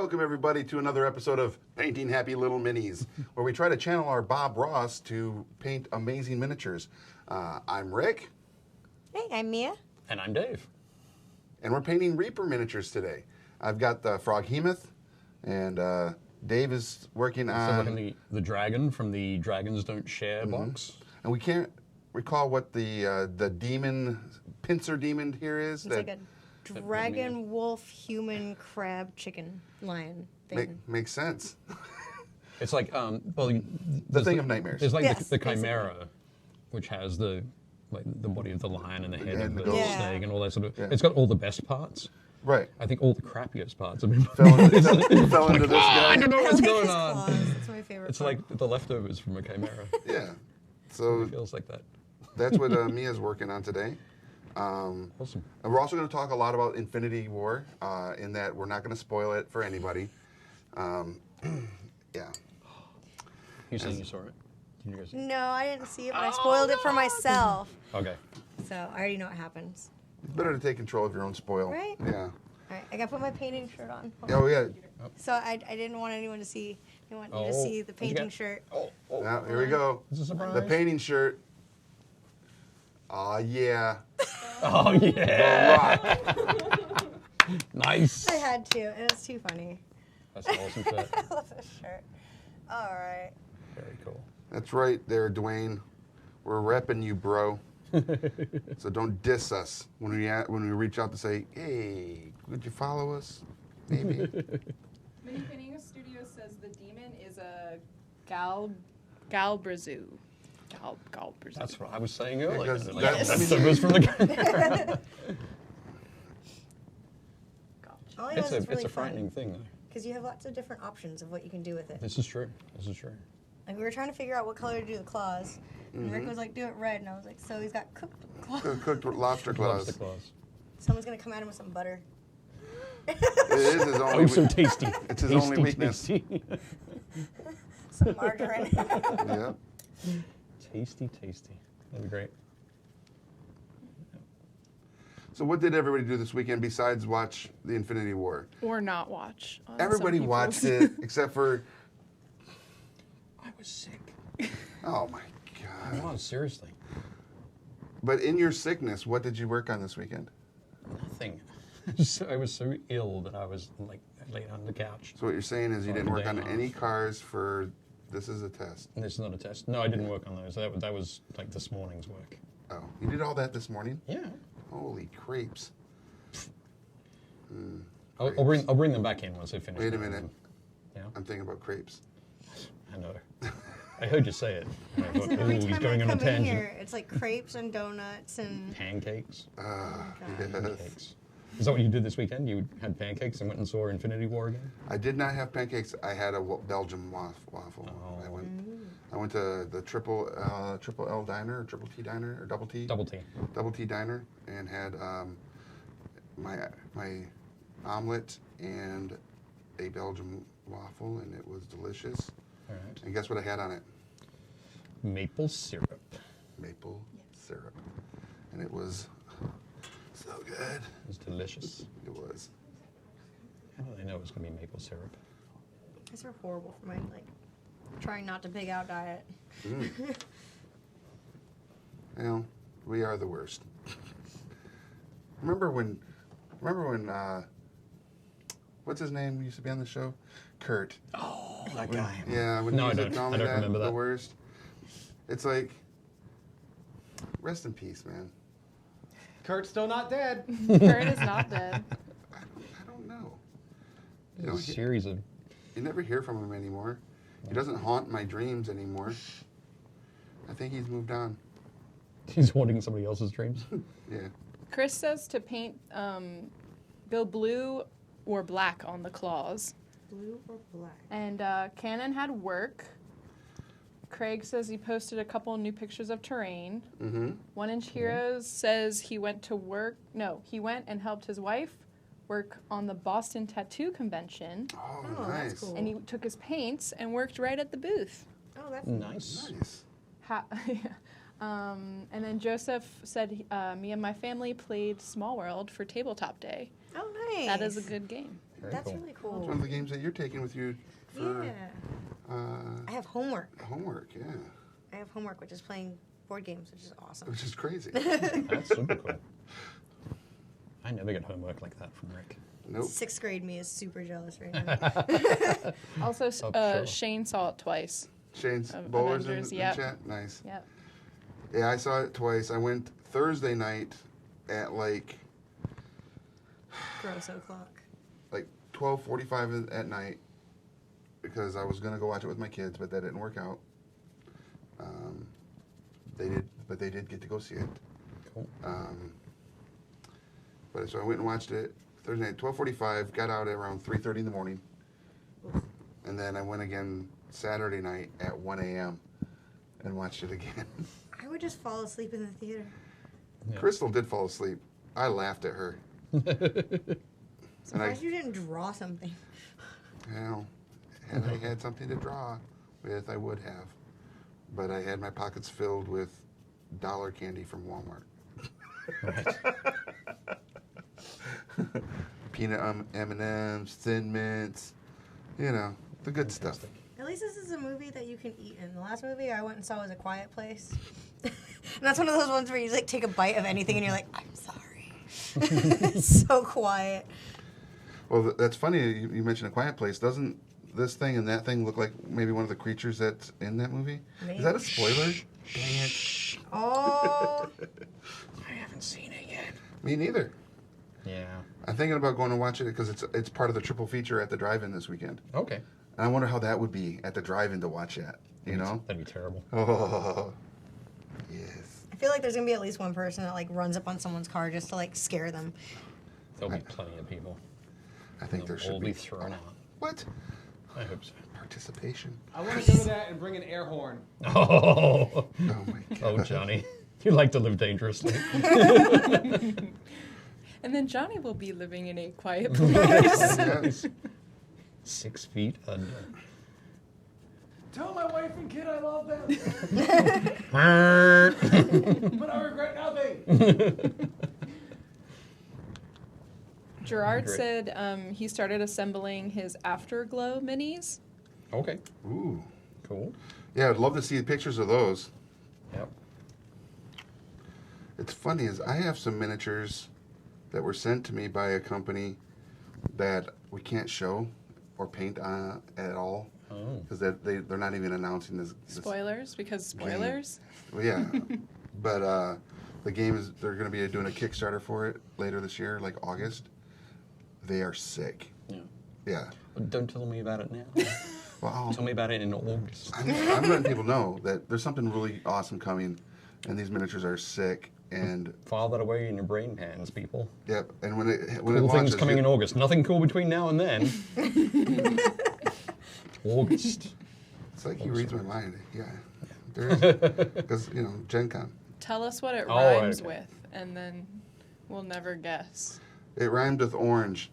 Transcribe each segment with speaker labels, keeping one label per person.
Speaker 1: welcome everybody to another episode of Painting Happy Little Minis, where we try to channel our Bob Ross to paint amazing miniatures. I'm Rick.
Speaker 2: Hey, I'm Mia.
Speaker 3: And I'm Dave.
Speaker 1: And we're painting Reaper miniatures today. I've got the Froghemoth, and Dave is working on...
Speaker 3: So the dragon from the Dragons Don't Share box.
Speaker 1: And we can't recall what the demon, pincer demon here is.
Speaker 2: It's like a dragon, wolf, human, crab, chicken, lion thing.
Speaker 1: Makes sense.
Speaker 3: It's like,
Speaker 1: The thing of nightmares.
Speaker 3: There's like
Speaker 2: Yes,
Speaker 3: the Chimera, which has the body of the lion and the head of the
Speaker 1: ghost.
Speaker 3: snake and all that sort of...
Speaker 1: Yeah.
Speaker 3: It's got all the best parts.
Speaker 1: Right.
Speaker 3: I think all the crappiest parts have been...
Speaker 1: Fell into this
Speaker 3: I
Speaker 1: guy.
Speaker 3: don't know
Speaker 2: I
Speaker 3: what's
Speaker 2: like
Speaker 3: going
Speaker 2: his
Speaker 3: on.
Speaker 2: claws. It's my favorite.
Speaker 3: It's
Speaker 2: part.
Speaker 3: like the leftovers from a Chimera.
Speaker 1: Yeah. So
Speaker 3: It feels like that.
Speaker 1: that's what Mia's working on today.
Speaker 3: Awesome.
Speaker 1: And we're also going to talk a lot about Infinity War, in that we're not going to spoil it for anybody. Yeah.
Speaker 3: You saying you saw it? Did you guys see it?
Speaker 2: No, I didn't see it, but I spoiled it for myself.
Speaker 3: Okay.
Speaker 2: So I already know what happens.
Speaker 1: It's better to take control of your own spoil.
Speaker 2: Right?
Speaker 1: Yeah.
Speaker 2: All right, I got to put my painting shirt on.
Speaker 1: Oh, yeah.
Speaker 2: So I didn't want anyone to see. I want you to
Speaker 3: Oh.
Speaker 2: see the
Speaker 3: What'd you
Speaker 2: painting
Speaker 3: get?
Speaker 2: shirt.
Speaker 1: Now, here we go.
Speaker 3: It's a surprise.
Speaker 1: The painting shirt. Aw, yeah.
Speaker 3: Oh,
Speaker 1: The
Speaker 3: yeah.
Speaker 1: Rock.
Speaker 3: Nice.
Speaker 2: I had to, and it's too funny.
Speaker 3: That's an awesome shirt.
Speaker 2: I love this shirt. All right.
Speaker 3: Very cool.
Speaker 1: That's right there, Dwayne. We're repping you, bro. So don't diss us when we reach out to say, hey, would you follow us? Maybe.
Speaker 4: Mini Painting Studio says the demon is a Galbrazu. Galbrazu.
Speaker 3: That's what I was saying earlier.
Speaker 1: Because
Speaker 3: Like,
Speaker 1: that's-
Speaker 3: that's the was from the Chimera.
Speaker 2: All I know is it's really
Speaker 3: It's a
Speaker 2: fun
Speaker 3: frightening thing, though.
Speaker 2: because you have lots of different options of what you can do with it.
Speaker 3: This is true. This is true.
Speaker 2: Like we were trying to figure out what color to do the claws, and Rick was like, "Do it red," and I was like, "So he's got cooked claws."
Speaker 1: Cooked lobster claws.
Speaker 3: Lobster claws.
Speaker 2: Someone's gonna come at him with some butter.
Speaker 1: It is his only
Speaker 3: Oh, so tasty.
Speaker 1: It's his
Speaker 3: Tasty,
Speaker 1: only weakness.
Speaker 3: Tasty.
Speaker 2: Some margarine.
Speaker 1: Yeah.
Speaker 3: Tasty, tasty. That'd be great.
Speaker 1: So what did everybody do this weekend besides watch the Infinity War?
Speaker 4: Or not watch. on
Speaker 1: Everybody
Speaker 4: some
Speaker 1: watched
Speaker 4: people's.
Speaker 1: it except for,
Speaker 3: I was sick.
Speaker 1: oh my
Speaker 3: I
Speaker 1: God.
Speaker 3: was, seriously.
Speaker 1: But in your sickness, what did you work on this weekend?
Speaker 3: Nothing. I was so ill that I was like laid on the couch.
Speaker 1: So what you're saying is you didn't work on
Speaker 3: Day off.
Speaker 1: any cars for, this is a test.
Speaker 3: And this is not a test. No, I didn't work on those. That was like this morning's work.
Speaker 1: Oh, you did all that this morning?
Speaker 3: Yeah.
Speaker 1: Holy crepes.
Speaker 3: I'll bring them back in once I finish.
Speaker 1: Wait a
Speaker 3: doing
Speaker 1: minute.
Speaker 3: them. Yeah.
Speaker 1: I'm thinking about crepes.
Speaker 3: I know. I heard you say it. And I thought,
Speaker 2: Every
Speaker 3: ooh, he's
Speaker 2: time
Speaker 3: going
Speaker 2: I
Speaker 3: on a
Speaker 2: come in
Speaker 3: tangent.
Speaker 2: here, it's like crepes and donuts and
Speaker 3: Pancakes.
Speaker 1: Yes.
Speaker 3: Pancakes. Is that what you did this weekend? You had pancakes and went and saw Infinity War again?
Speaker 1: I did not have pancakes. I had a Belgian waffle.
Speaker 3: Oh.
Speaker 1: I went to the triple L diner, or triple T diner, or double T?
Speaker 3: Double T.
Speaker 1: Double T diner, and had my omelet and a Belgian waffle, and it was delicious.
Speaker 3: All right.
Speaker 1: And guess what I had on it?
Speaker 3: Maple syrup.
Speaker 1: Maple syrup. And it was so good.
Speaker 3: It was delicious.
Speaker 1: It was.
Speaker 3: How did I know it was going to be maple syrup?
Speaker 2: these are horrible for my like trying not to pig out diet.
Speaker 1: Well, we are the worst. Remember when what's his name who used to be on the show? Kurt.
Speaker 3: Oh, that guy.
Speaker 1: Yeah, when
Speaker 3: No,
Speaker 1: he
Speaker 3: I
Speaker 1: used to
Speaker 3: don't.
Speaker 1: call
Speaker 3: I
Speaker 1: me
Speaker 3: don't remember
Speaker 1: the
Speaker 3: that.
Speaker 1: worst. It's like, rest in peace, man.
Speaker 5: Kurt's still not dead.
Speaker 4: Kurt is not dead.
Speaker 1: I don't know. You
Speaker 3: There's
Speaker 1: know,
Speaker 3: a series of.
Speaker 1: you never hear from him anymore. He doesn't haunt my dreams anymore. I think he's moved on.
Speaker 3: He's haunting somebody else's dreams.
Speaker 1: Yeah.
Speaker 4: Chris says to paint go blue or black on the claws.
Speaker 2: Blue or black?
Speaker 4: And Cannon had work. Craig says he posted a couple new pictures of terrain.
Speaker 1: Mm-hmm.
Speaker 4: One Inch Heroes says he went to work. No, he went and helped his wife work on the Boston Tattoo Convention.
Speaker 1: Oh,
Speaker 2: Oh,
Speaker 1: nice.
Speaker 2: that's cool.
Speaker 4: And he took his paints and worked right at the booth.
Speaker 2: Oh, that's
Speaker 3: Nice.
Speaker 1: Nice.
Speaker 4: And then Joseph said, me and my family played Small World for Tabletop Day.
Speaker 2: Oh, nice.
Speaker 4: That is a good game.
Speaker 3: Very
Speaker 2: That's
Speaker 3: cool.
Speaker 2: really
Speaker 1: It's
Speaker 2: cool.
Speaker 1: one of the games that you're taking with you for
Speaker 2: Yeah. I have homework.
Speaker 1: homework, yeah.
Speaker 2: I have homework, which is playing board games, which is awesome.
Speaker 1: Which is crazy.
Speaker 3: That's super cool. I never get homework like that from Rick.
Speaker 1: Nope.
Speaker 2: 6th grade me is super jealous right now.
Speaker 4: Also,
Speaker 3: sure.
Speaker 4: Shane saw it twice.
Speaker 1: Shane's
Speaker 4: Of
Speaker 1: Bowlers in,
Speaker 4: Avengers,
Speaker 1: in
Speaker 4: yep.
Speaker 1: chat? Nice.
Speaker 4: Yep.
Speaker 1: Yeah, I saw it twice. I went Thursday night at like
Speaker 2: Gross o'clock.
Speaker 1: 12:45 at night because I was gonna go watch it with my kids, but that didn't work out. They did get to go see it.
Speaker 3: Cool.
Speaker 1: But so I went and watched it Thursday night, 12:45. Got out at around 3:30 in the morning, and then I went again Saturday night at 1 a.m. and watched it again.
Speaker 2: I would just fall asleep in the theater.
Speaker 3: Yeah.
Speaker 1: Crystal did fall asleep. I laughed at her.
Speaker 2: Surprised you didn't draw something.
Speaker 1: You know, had I had something to draw with, I would have. But I had my pockets filled with dollar candy from Walmart. Peanut M&Ms, Thin Mints, you know, the good stuff.
Speaker 2: At least this is a movie that you can eat in. The last movie I went and saw was A Quiet Place. And that's one of those ones where you like take a bite of anything and you're like, I'm sorry. It's so quiet.
Speaker 1: Well, that's funny you mentioned A Quiet Place. Doesn't this thing and that thing look like maybe one of the creatures that's in that movie?
Speaker 2: Maybe.
Speaker 1: Is that a spoiler? Dang it.
Speaker 2: Oh,
Speaker 3: I haven't seen it yet.
Speaker 1: Me neither.
Speaker 3: Yeah.
Speaker 1: I'm thinking about going to watch it because it's part of the triple feature at the drive-in this weekend.
Speaker 3: Okay.
Speaker 1: And I wonder how that would be at the drive-in to watch that, you know?
Speaker 3: That'd be terrible.
Speaker 1: Oh, yes.
Speaker 2: I feel like there's gonna be at least one person that like runs up on someone's car just to like scare them.
Speaker 3: There'll be plenty of people.
Speaker 1: I think there
Speaker 3: They'll
Speaker 1: should
Speaker 3: all
Speaker 1: be.
Speaker 3: be thrown out.
Speaker 1: What?
Speaker 3: I hope so.
Speaker 1: Participation.
Speaker 5: I want to go to that and bring an air horn.
Speaker 3: Oh,
Speaker 1: Oh, my God.
Speaker 3: oh, Johnny, you like to live dangerously.
Speaker 4: And then Johnny will be living in a quiet
Speaker 1: Oh,
Speaker 4: place.
Speaker 1: Yes.
Speaker 3: 6 feet under.
Speaker 5: Tell my wife and kid I love them, but I regret nothing.
Speaker 4: Gerard
Speaker 3: Great.
Speaker 4: said he started assembling his Afterglow minis.
Speaker 3: Okay,
Speaker 1: Ooh.
Speaker 3: cool.
Speaker 1: Yeah, I'd love to see pictures of those.
Speaker 3: Yep.
Speaker 1: It's funny is I have some miniatures that were sent to me by a company that we can't show or paint on at all
Speaker 3: Oh.
Speaker 1: because they're not even announcing this.
Speaker 4: Spoilers, because spoilers.
Speaker 1: Well, yeah, but the game is they're going to be doing a Kickstarter for it later this year, like August. They are sick.
Speaker 3: Yeah.
Speaker 1: Yeah.
Speaker 3: Well, don't tell me about it now.
Speaker 1: Well,
Speaker 3: Tell me about it in August.
Speaker 1: I'm letting people know that there's something really awesome coming, and these miniatures are sick. And
Speaker 3: File that away in your brain pans, people.
Speaker 1: yep, and when it
Speaker 3: Cool
Speaker 1: launches,
Speaker 3: things coming in August. Nothing cool between now and then. August.
Speaker 1: It's like he reads my mind. Yeah, there is because Gen Con.
Speaker 4: Tell us what it
Speaker 3: Oh,
Speaker 4: rhymes
Speaker 3: okay.
Speaker 4: with, and then we'll never guess.
Speaker 1: It rhymed with orange.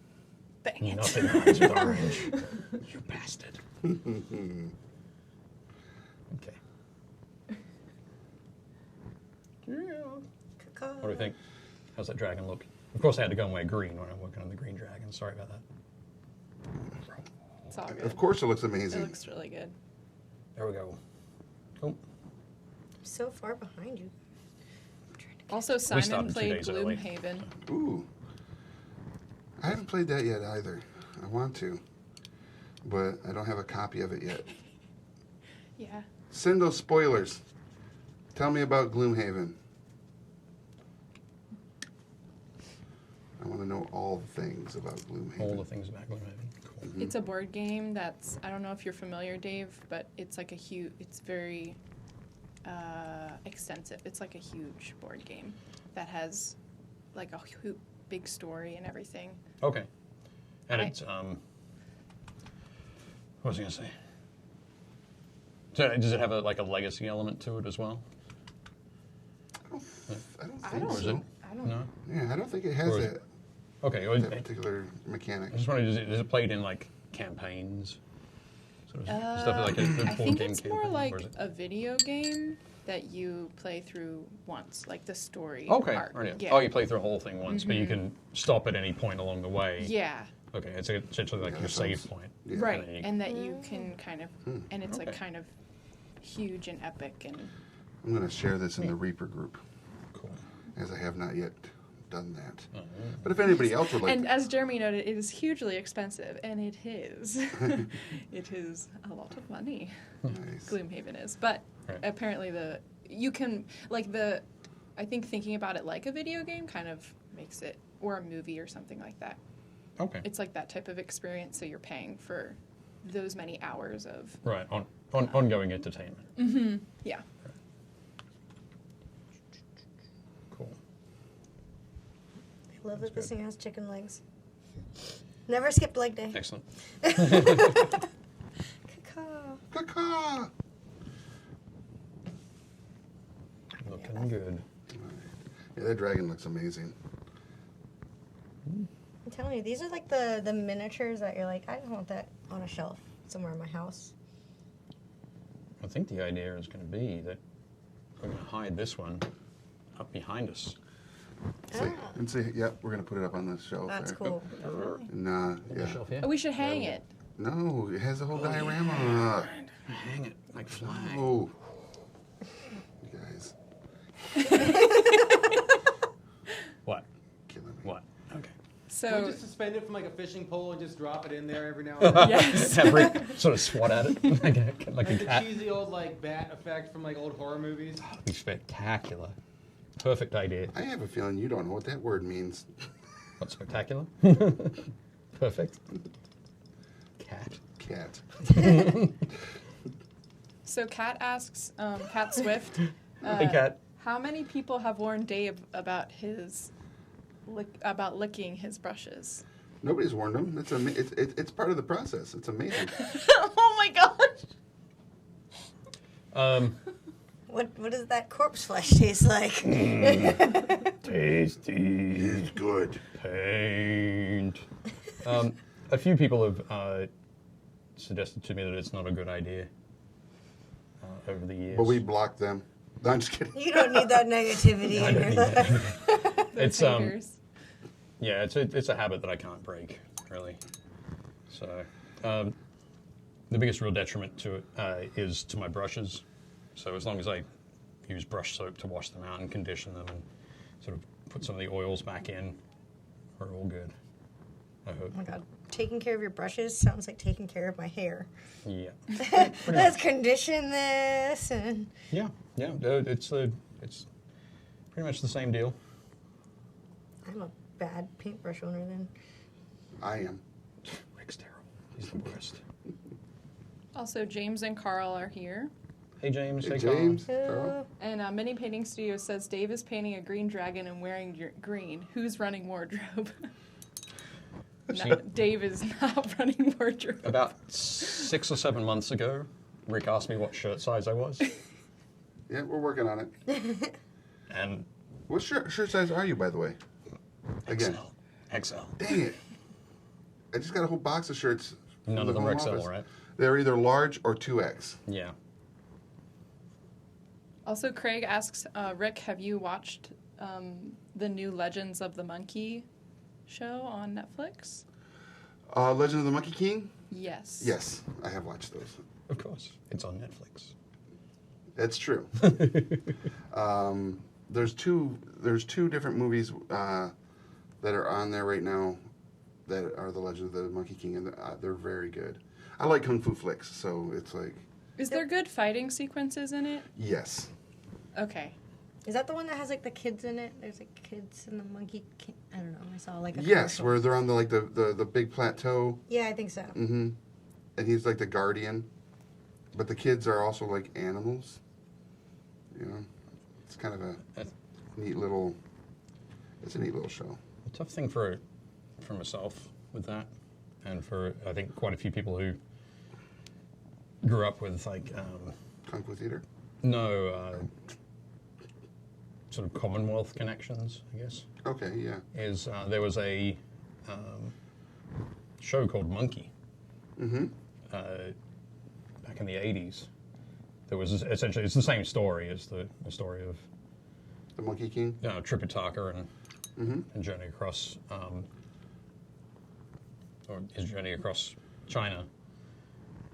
Speaker 4: Dang it.
Speaker 3: Nothing rhymes with orange. You bastard. Okay. Yeah. What do you think? How's that dragon look? Of course, I had to go and wear green when I'm working on the green dragon. Sorry about that.
Speaker 4: It's all good.
Speaker 1: Of course, it looks
Speaker 4: It
Speaker 1: amazing.
Speaker 4: looks really good.
Speaker 3: There we go. Cool.
Speaker 2: I'm so far behind you.
Speaker 4: Also, Simon
Speaker 3: started 2
Speaker 4: played
Speaker 3: days early.
Speaker 4: Gloomhaven.
Speaker 1: Ooh, I haven't played that yet either. I want to, but I don't have a copy of it yet.
Speaker 4: Yeah.
Speaker 1: Send those spoilers. Tell me about Gloomhaven. I want to know all the things about Gloomhaven.
Speaker 3: All the things about Gloomhaven. Cool.
Speaker 4: It's a board game that's, I don't know if you're familiar, Dave, but it's like it's very extensive. It's like a huge board game that has like a big story and everything.
Speaker 3: Okay. And
Speaker 4: I-
Speaker 3: it's, what was I going to say? So does it have a legacy element to it as well?
Speaker 1: I don't
Speaker 4: I
Speaker 1: think
Speaker 4: don't-
Speaker 3: Or is
Speaker 1: so.
Speaker 3: it?
Speaker 4: I don't
Speaker 3: No?
Speaker 1: Yeah, I don't think it has
Speaker 3: Or is
Speaker 1: that,
Speaker 3: Okay. Well,
Speaker 1: that particular mechanic.
Speaker 3: I just wondered, is it played in campaigns? Sort of stuff like a
Speaker 4: I
Speaker 3: board
Speaker 4: think
Speaker 3: game
Speaker 4: it's more
Speaker 3: campaign,
Speaker 4: like
Speaker 3: or is it-
Speaker 4: a video game that you play through once, like the story
Speaker 3: Okay.
Speaker 4: part.
Speaker 3: Right, yeah.
Speaker 4: Yeah.
Speaker 3: Oh, you play through the whole thing once, but you can stop at any point along the way.
Speaker 4: Yeah.
Speaker 3: Okay, it's essentially like
Speaker 1: Yeah,
Speaker 3: your
Speaker 1: that
Speaker 3: save
Speaker 1: sounds-
Speaker 3: point.
Speaker 1: Yeah.
Speaker 4: Right,
Speaker 3: And then you-
Speaker 4: and that you can kind of, and it's like
Speaker 3: Okay.
Speaker 4: kind of huge and epic and.
Speaker 1: I'm going to share this in the Reaper group,
Speaker 3: Cool.
Speaker 1: as I have not yet done that.
Speaker 3: Oh,
Speaker 1: But if anybody else would like
Speaker 4: And
Speaker 1: to,
Speaker 4: as Jeremy noted, it is hugely expensive, and it is. It is a lot of money.
Speaker 1: nice.
Speaker 4: Gloomhaven is, but
Speaker 3: Right.
Speaker 4: apparently you can I think thinking about it like a video game kind of makes it, or a movie or something like that.
Speaker 3: Okay.
Speaker 4: It's like that type of experience, so you're paying for those many hours of
Speaker 3: Right, ongoing entertainment.
Speaker 4: yeah.
Speaker 3: Cool.
Speaker 2: I love that this thing has chicken legs. Never skipped leg day.
Speaker 3: Excellent.
Speaker 2: Caw.
Speaker 1: Caw-caw.
Speaker 3: Looking good.
Speaker 1: Yeah, that dragon looks amazing.
Speaker 2: I'm telling you, these are like the miniatures that you're like, I don't want that on a shelf somewhere in my house.
Speaker 3: I think the idea is going to be that we're going to hide this one up behind us.
Speaker 1: See, and see, yep, we're going to put it up on the shelf
Speaker 2: That's
Speaker 1: there.
Speaker 2: cool.
Speaker 1: And, yeah.
Speaker 3: Shelf here.
Speaker 4: Oh, we should hang it.
Speaker 1: No, it has a whole diorama.
Speaker 3: Hang it like flag.
Speaker 1: Oh. You guys,
Speaker 3: What?
Speaker 1: killing me.
Speaker 3: What? Okay.
Speaker 5: Can we
Speaker 4: So
Speaker 5: just suspend it from like a fishing pole and just drop it in there every now and then?
Speaker 4: yes.
Speaker 3: Have Rick sort of swat at it like a
Speaker 5: Like the
Speaker 3: cat.
Speaker 5: cheesy old like bat effect from like old horror movies.
Speaker 3: That'd be spectacular. Perfect idea.
Speaker 1: I have a feeling you don't know what that word means.
Speaker 3: What, spectacular? Perfect. Cat.
Speaker 1: Cat.
Speaker 4: So Kat asks, Kat Swift,
Speaker 3: Hey, Cat.
Speaker 4: how many people have warned Dave about licking his brushes?
Speaker 1: Nobody's warned them. It's part of the process. It's amazing.
Speaker 4: Oh my gosh!
Speaker 2: What does that corpse flesh taste like?
Speaker 3: Tasty.
Speaker 1: It's good.
Speaker 3: Paint. A few people have suggested to me that it's not a good idea over the years.
Speaker 1: But we blocked them. No, I'm just kidding.
Speaker 2: You don't need that negativity
Speaker 3: I
Speaker 2: in
Speaker 3: don't
Speaker 2: your
Speaker 3: need
Speaker 2: life.
Speaker 3: that.
Speaker 4: Those
Speaker 3: It's
Speaker 4: haters.
Speaker 3: yeah, it's a habit that I can't break, really. So the biggest real detriment to it is to my brushes. So as long as I use brush soap to wash them out and condition them and sort of put some of the oils back in, we're all good. I hope.
Speaker 2: Oh my god, taking care of your brushes sounds like taking care of my hair.
Speaker 3: Yeah.
Speaker 2: Let's condition this and
Speaker 3: Yeah. It's pretty much the same deal.
Speaker 2: I'm a bad paintbrush owner then.
Speaker 1: I am.
Speaker 3: Rick's terrible. He's the worst.
Speaker 4: Also, James and Carl are here.
Speaker 3: Hey James.
Speaker 1: Hey,
Speaker 3: Carl.
Speaker 1: James. Carl.
Speaker 4: And Mini Painting Studio says Dave is painting a green dragon and wearing green. Who's running wardrobe?
Speaker 3: See-
Speaker 4: No, Dave is not running wardrobe.
Speaker 3: About 6 or 7 months ago, Rick asked me what shirt size I was,
Speaker 1: Yeah, we're working on it.
Speaker 3: and
Speaker 1: What shirt size are you, by the way? Again.
Speaker 3: XL.
Speaker 1: Dang it. I just got a whole box of shirts. from
Speaker 3: None
Speaker 1: the
Speaker 3: of them are
Speaker 1: home
Speaker 3: XL,
Speaker 1: office.
Speaker 3: right?
Speaker 1: They're either large or 2X.
Speaker 3: Yeah.
Speaker 4: Also, Craig asks, Rick, have you watched the new Legends of the Monkey show on Netflix?
Speaker 1: Legend of the Monkey King?
Speaker 4: Yes.
Speaker 1: Yes, I have watched those.
Speaker 3: Of course. It's on Netflix.
Speaker 1: That's true. There's two different movies that are on there right now that are the Legend of the Monkey King, and they're very good. I like kung fu flicks, so it's like
Speaker 4: Is there good fighting sequences in it?
Speaker 1: yes.
Speaker 4: Okay.
Speaker 2: Is that the one that has like the kids in it? There's like kids in the monkey. I don't know. I saw like a
Speaker 1: Yes,
Speaker 2: commercial.
Speaker 1: where they're on the big plateau.
Speaker 2: Yeah, I think so.
Speaker 1: Mm-hmm. And he's like the guardian, but the kids are also like animals. You know, it's kind of a
Speaker 3: That's
Speaker 1: neat little. It's a neat little show.
Speaker 3: a tough thing for myself with that, and for I think quite a few people who grew up with like
Speaker 1: Kung Fu Theater.
Speaker 3: sort of Commonwealth connections, I guess.
Speaker 1: Okay, yeah.
Speaker 3: Is there was a show called Monkey
Speaker 1: Mm-hmm.
Speaker 3: back in the 80s. There was essentially, it's the same story as the story of
Speaker 1: The Monkey King.
Speaker 3: Tripitaka
Speaker 1: Mm-hmm.
Speaker 3: and Journey Across or his journey across China,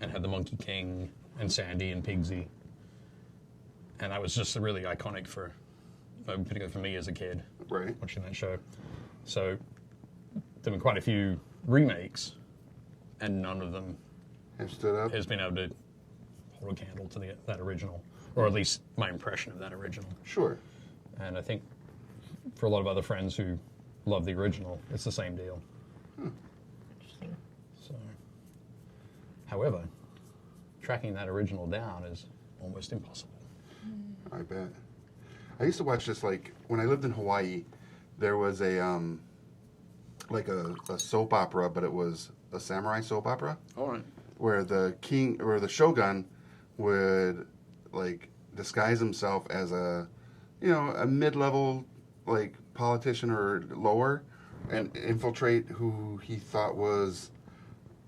Speaker 3: and had the Monkey King and Sandy and Pigsy, and that was just really iconic for, particularly for me as a kid,
Speaker 1: Right.
Speaker 3: watching that show. So there have been quite a few remakes, and none of them
Speaker 1: Have stood up.
Speaker 3: has been able to hold a candle to that original, or at least my impression of that original.
Speaker 1: Sure.
Speaker 3: And I think for a lot of other friends who love the original, it's the same deal.
Speaker 2: Interesting.
Speaker 3: So, however, tracking that original down is almost impossible.
Speaker 1: I bet. I used to watch this like when I lived in Hawaii. There was a like a soap opera, but it was a samurai soap opera
Speaker 3: All right.
Speaker 1: where the king or the shogun would like disguise himself as a a mid-level like politician or lower and infiltrate who he thought was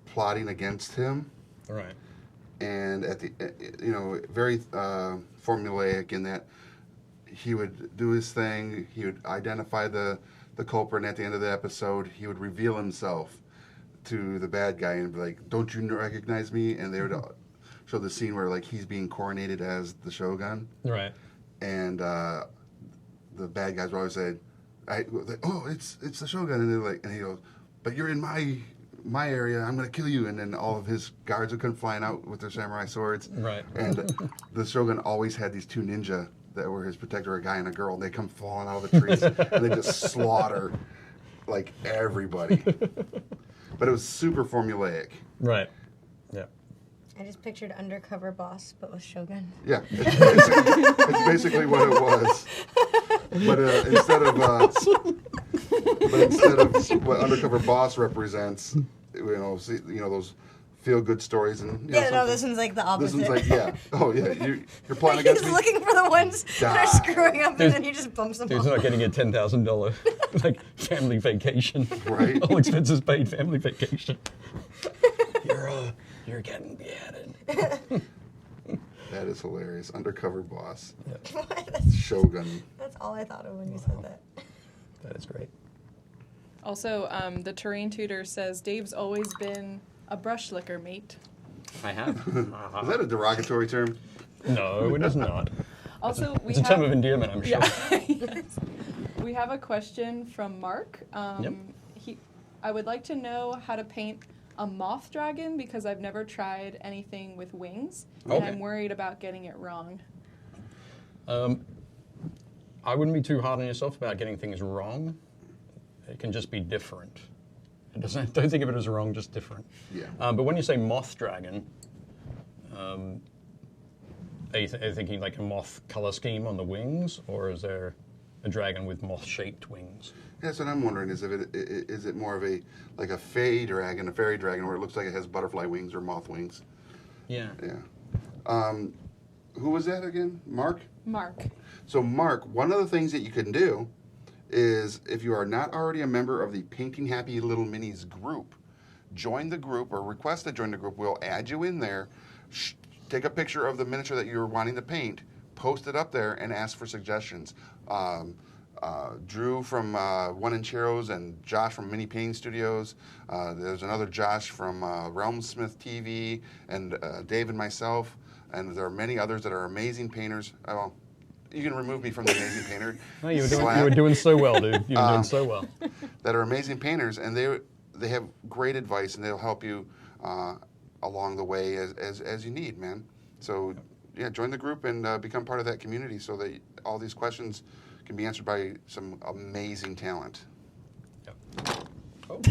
Speaker 1: plotting against him.
Speaker 3: All right.
Speaker 1: And at the very formulaic in that he would do his thing, he would identify the culprit, and at the end of the episode he would reveal himself to the bad guy and be like, don't you recognize me? And they would show the scene where like he's being coronated as the shogun,
Speaker 3: Right.
Speaker 1: and the bad guys would always say, oh, it's the shogun, and they're like, and he goes, but you're in my area, I'm going to kill you. And then all of his guards would come flying out with their samurai swords.
Speaker 3: Right.
Speaker 1: And the shogun always had these two ninja that were his protector, a guy and a girl, and they come falling out of the trees and they just slaughter like everybody. But it was super formulaic.
Speaker 3: Right. Yeah.
Speaker 2: I just pictured Undercover Boss, but with Shogun.
Speaker 1: Yeah, it's basically what it was. But instead of what Undercover Boss represents, those feel-good stories and
Speaker 2: Yeah, no, this one's like the
Speaker 1: this
Speaker 2: opposite.
Speaker 1: one's like you're plotting against
Speaker 2: He's
Speaker 1: me.
Speaker 2: looking for the ones that are
Speaker 1: Die.
Speaker 2: screwing up, and then he just bumps them
Speaker 3: Dude's
Speaker 2: off.
Speaker 3: not getting a $10,000 like family vacation.
Speaker 1: Right.
Speaker 3: All expenses paid family vacation. You're getting beheaded.
Speaker 1: That is hilarious. Undercover Boss,
Speaker 2: that's,
Speaker 1: Shogun.
Speaker 2: that's all I thought of when you said that.
Speaker 3: That is great.
Speaker 4: Also, the terrain tutor says Dave's always been a brush licker, mate.
Speaker 3: I have.
Speaker 1: Is that a derogatory term?
Speaker 3: No, it is not.
Speaker 4: Also, we
Speaker 3: It's a
Speaker 4: have,
Speaker 3: term of endearment, I'm sure.
Speaker 4: Yeah. Yes. We have a question from Mark.
Speaker 3: Yep.
Speaker 4: I would like to know how to paint a moth dragon because I've never tried anything with wings, and
Speaker 3: Okay.
Speaker 4: I'm worried about getting it wrong.
Speaker 3: I wouldn't be too hard on yourself about getting things wrong. It can just be different. Don't think of it as wrong, just different.
Speaker 1: Yeah.
Speaker 3: But when you say moth dragon, are you thinking like a moth color scheme on the wings, or is there a dragon with moth-shaped wings?
Speaker 1: That's what I'm wondering. Is it more of a fairy dragon, where it looks like it has butterfly wings or moth wings?
Speaker 3: Yeah.
Speaker 1: Yeah. Who was that again? Mark?
Speaker 4: Mark.
Speaker 1: So Mark, one of the things that you can do is if you are not already a member of the Painting Happy Little Minis group, join the group or request to join the group. We'll add you in there. Take a picture of the miniature that you're wanting to paint, post it up there, and ask for suggestions. Drew from One Incheros and Josh from Mini Painting Studios. There's another Josh from Realmsmith TV, and Dave and myself. And there are many others that are amazing painters. Well, you can remove me from the amazing painter.
Speaker 3: Oh, you were
Speaker 1: slab,
Speaker 3: doing so well, dude. You were doing so well.
Speaker 1: that are amazing painters, and they have great advice, and they'll help you along the way as you need, man. So yeah, join the group and become part of that community so that all these questions can be answered by some amazing talent.
Speaker 3: Yep. Oh.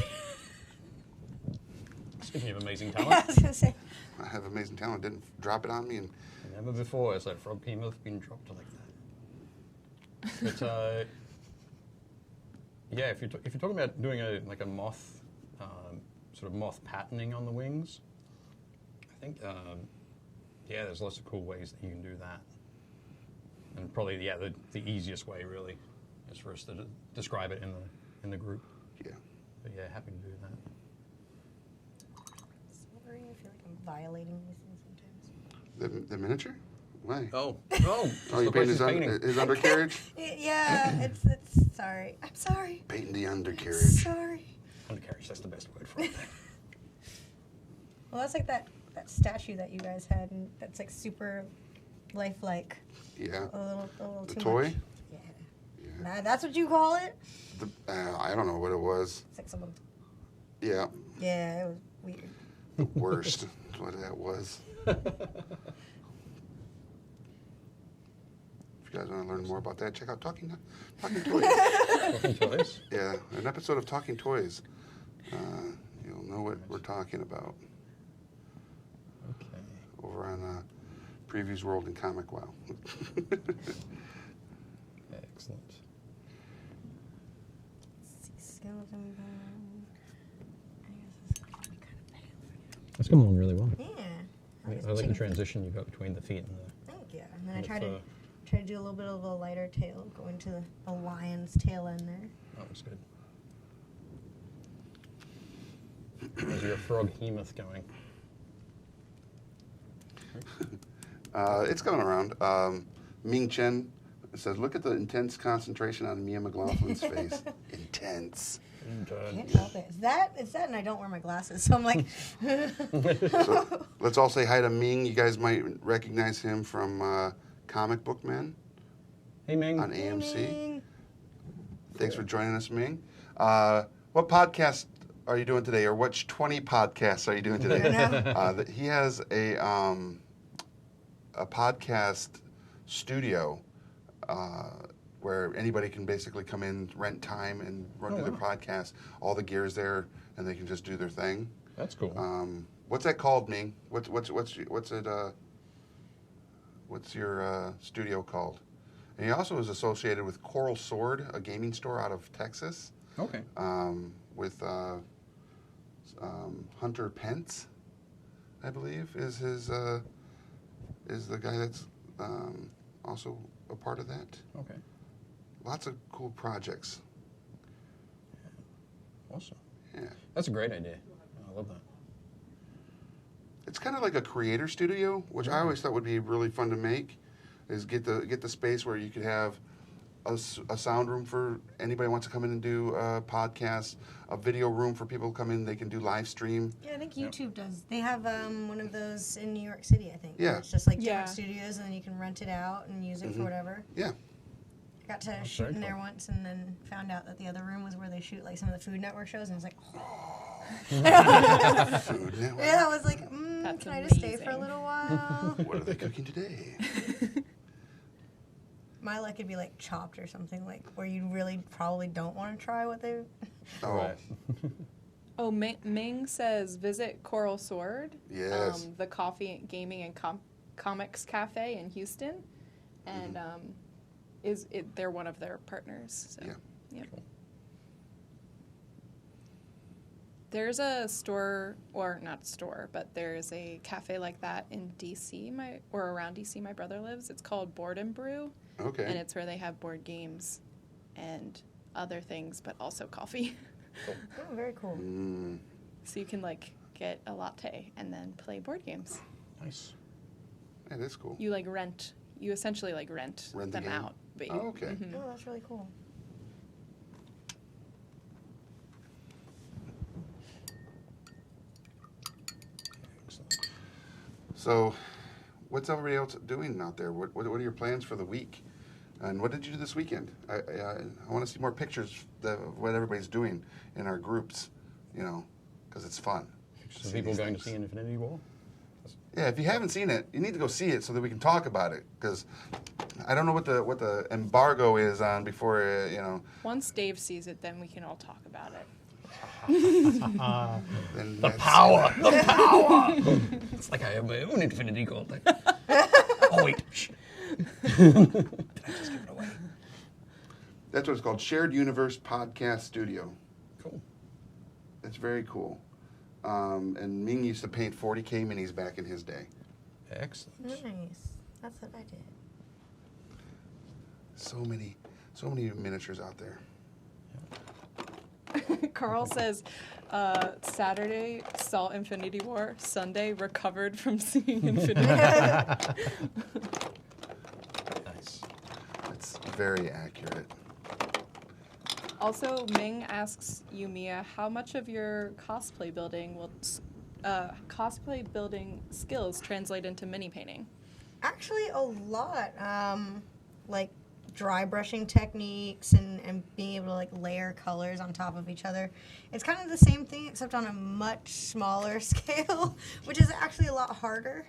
Speaker 3: Speaking of amazing
Speaker 2: I
Speaker 3: talent,
Speaker 2: was gonna say.
Speaker 1: I have amazing talent. Didn't drop it on me, and
Speaker 3: never before has that frog peanut been dropped like that. But yeah, if you're talking about doing a moth, sort of moth patterning on the wings, I think yeah, there's lots of cool ways that you can do that. And probably the easiest way really is for us to describe it in the group.
Speaker 1: yeah.
Speaker 3: But yeah, happy to do that.
Speaker 2: Sorry, I feel like I'm violating these things sometimes.
Speaker 1: The miniature? Why?
Speaker 3: Oh,
Speaker 1: Oh, you painted his undercarriage?
Speaker 2: Yeah, it's sorry. I'm sorry.
Speaker 1: Painting the
Speaker 2: I'm
Speaker 1: undercarriage.
Speaker 2: sorry.
Speaker 3: Undercarriage, that's the best word for it.
Speaker 2: Well, that's like that statue that you guys had, and that's like super lifelike.
Speaker 1: Yeah.
Speaker 2: A little
Speaker 1: The
Speaker 2: too
Speaker 1: toy?
Speaker 2: much. Yeah. That's what you call it?
Speaker 1: I don't know what it was.
Speaker 2: It's like someone.
Speaker 1: Yeah.
Speaker 2: Yeah, it was weird.
Speaker 1: The worst. Is what that was. If you guys want to learn more about that, check out Talking Toys.
Speaker 3: Talking toys.
Speaker 1: Yeah, an episode of Talking Toys. You'll know what we're talking about
Speaker 3: Okay.
Speaker 1: over on Previews World and Comic Wow.
Speaker 3: Excellent.
Speaker 2: Skeleton bone. I guess this is gonna be kind of pale.
Speaker 3: That's coming along really well.
Speaker 2: Yeah.
Speaker 3: I like the
Speaker 2: chicken
Speaker 3: transition you've got between the feet and the.
Speaker 2: Thank you. And then I
Speaker 3: With,
Speaker 2: tried to do a little bit of a lighter tail, going to the lion's tail end there.
Speaker 3: That was good. How's your froghemoth going?
Speaker 1: It's going around. Ming Chen says, look at the intense concentration on Mia McLaughlin's face. Intense.
Speaker 2: Can't help it. It's that, and I don't wear my glasses, so I'm like.
Speaker 1: So let's all say hi to Ming. You guys might recognize him from Comic Book Men
Speaker 3: Hey, Ming.
Speaker 1: on AMC.
Speaker 2: Ding.
Speaker 1: Thanks for joining us, Ming. What podcast are you doing today, or which 20 podcasts are you doing today? He has a podcast studio where anybody can basically come in, rent time, and run through their podcast. All the gear's there, and they can just do their thing.
Speaker 3: That's cool.
Speaker 1: What's that called, Ming? What's your studio called? And he also is associated with Coral Sword, a gaming store out of Texas,
Speaker 3: Okay.
Speaker 1: with Hunter Pence, I believe, is the guy that's also a part of that.
Speaker 3: Okay.
Speaker 1: Lots of cool projects.
Speaker 3: Awesome.
Speaker 1: Yeah.
Speaker 3: That's a great idea. I love that.
Speaker 1: It's kind of like a creator studio, which I always thought would be really fun to make. Is get the space where you could have a sound room for anybody who wants to come in and do a podcast, a video room for people to come in, they can do live stream.
Speaker 2: Yeah, I think YouTube does. They have one of those in New York City, I think.
Speaker 1: Yeah.
Speaker 2: Where it's just like
Speaker 4: Yeah.
Speaker 2: different studios, and then you can rent it out and use it for whatever.
Speaker 1: Yeah.
Speaker 2: I got to
Speaker 3: That's
Speaker 2: shoot
Speaker 3: very
Speaker 2: in there
Speaker 3: cool.
Speaker 2: once, and then found out that the other room was where they shoot like some of the Food Network shows, and it's like,
Speaker 1: Food Network.
Speaker 2: yeah, I was like,
Speaker 4: That's
Speaker 2: can I just stay for a
Speaker 4: amazing.
Speaker 2: little while?
Speaker 1: What are they cooking today?
Speaker 2: My luck could be like Chopped or something, like where you really probably don't want to try what they.
Speaker 1: Oh,
Speaker 3: Right.
Speaker 4: Oh, Ming says visit Coral Sword,
Speaker 1: yes.
Speaker 4: the coffee, gaming, and comics cafe in Houston, and they're one of their partners. So,
Speaker 1: Yeah.
Speaker 4: Yep. There's a store, or not store, but there's a cafe like that in DC, or around DC. My brother lives. It's called Board and Brew,
Speaker 1: Okay.
Speaker 4: and it's where they have board games and other things, but also coffee.
Speaker 2: Oh, very cool.
Speaker 4: So you can like get a latte and then play board games.
Speaker 3: Nice.
Speaker 1: Yeah, that's cool.
Speaker 4: You like rent. You essentially like rent
Speaker 1: Rent the
Speaker 4: them
Speaker 1: game?
Speaker 4: out. But
Speaker 1: Oh, okay.
Speaker 2: Oh, that's really cool.
Speaker 3: Excellent.
Speaker 1: So, what's everybody else doing out there? What are your plans for the week? And what did you do this weekend? I want to see more pictures of what everybody's doing in our groups, because it's fun.
Speaker 3: So people going to see Infinity War?
Speaker 1: Yeah, if you haven't seen it, you need to go see it so that we can talk about it. Because I don't know what the embargo is on before
Speaker 4: once Dave sees it, then we can all talk about it.
Speaker 1: Then
Speaker 3: The
Speaker 1: that's-
Speaker 3: power! The power! It's like I have my own Infinity Gauntlet. Oh, wait. Shh. Did I just give it away?
Speaker 1: That's what it's called, Shared Universe Podcast Studio.
Speaker 3: Cool.
Speaker 1: It's very cool. And Ming used to paint 40K minis back in his day.
Speaker 3: Excellent.
Speaker 2: Nice. That's what I did.
Speaker 1: So many miniatures out there.
Speaker 4: Carl says, Saturday saw Infinity War. Sunday recovered from seeing Infinity War.
Speaker 3: Nice.
Speaker 1: That's very accurate.
Speaker 4: Also, Ming asks you, Mia, how much of your cosplay building will cosplay building skills translate into mini painting?
Speaker 2: Actually, a lot. Like dry brushing techniques and being able to like layer colors on top of each other. It's kind of the same thing except on a much smaller scale, which is actually a lot harder.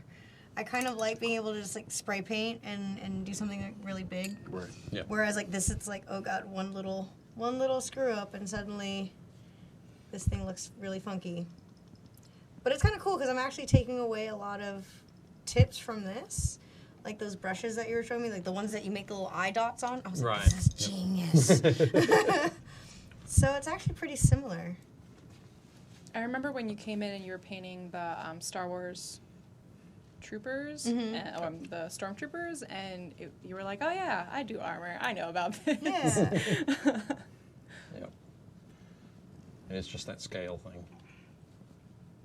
Speaker 2: I kind of like being able to just like spray paint and do something like really big.
Speaker 1: Right.
Speaker 3: Yeah.
Speaker 2: Whereas like this, it's like, oh god, one little screw up and suddenly this thing looks really funky. But it's kind of cool because I'm actually taking away a lot of tips from this. Like those brushes that you were showing me, like the ones that you make the little eye dots on. I was like,
Speaker 3: Right.
Speaker 2: this is genius. So it's actually pretty similar.
Speaker 4: I remember when you came in and you were painting the Star Wars troopers, the stormtroopers, and you were like, "Oh yeah, I do armor. I know about this."
Speaker 2: Yeah.
Speaker 3: Yep. And it's just that scale thing.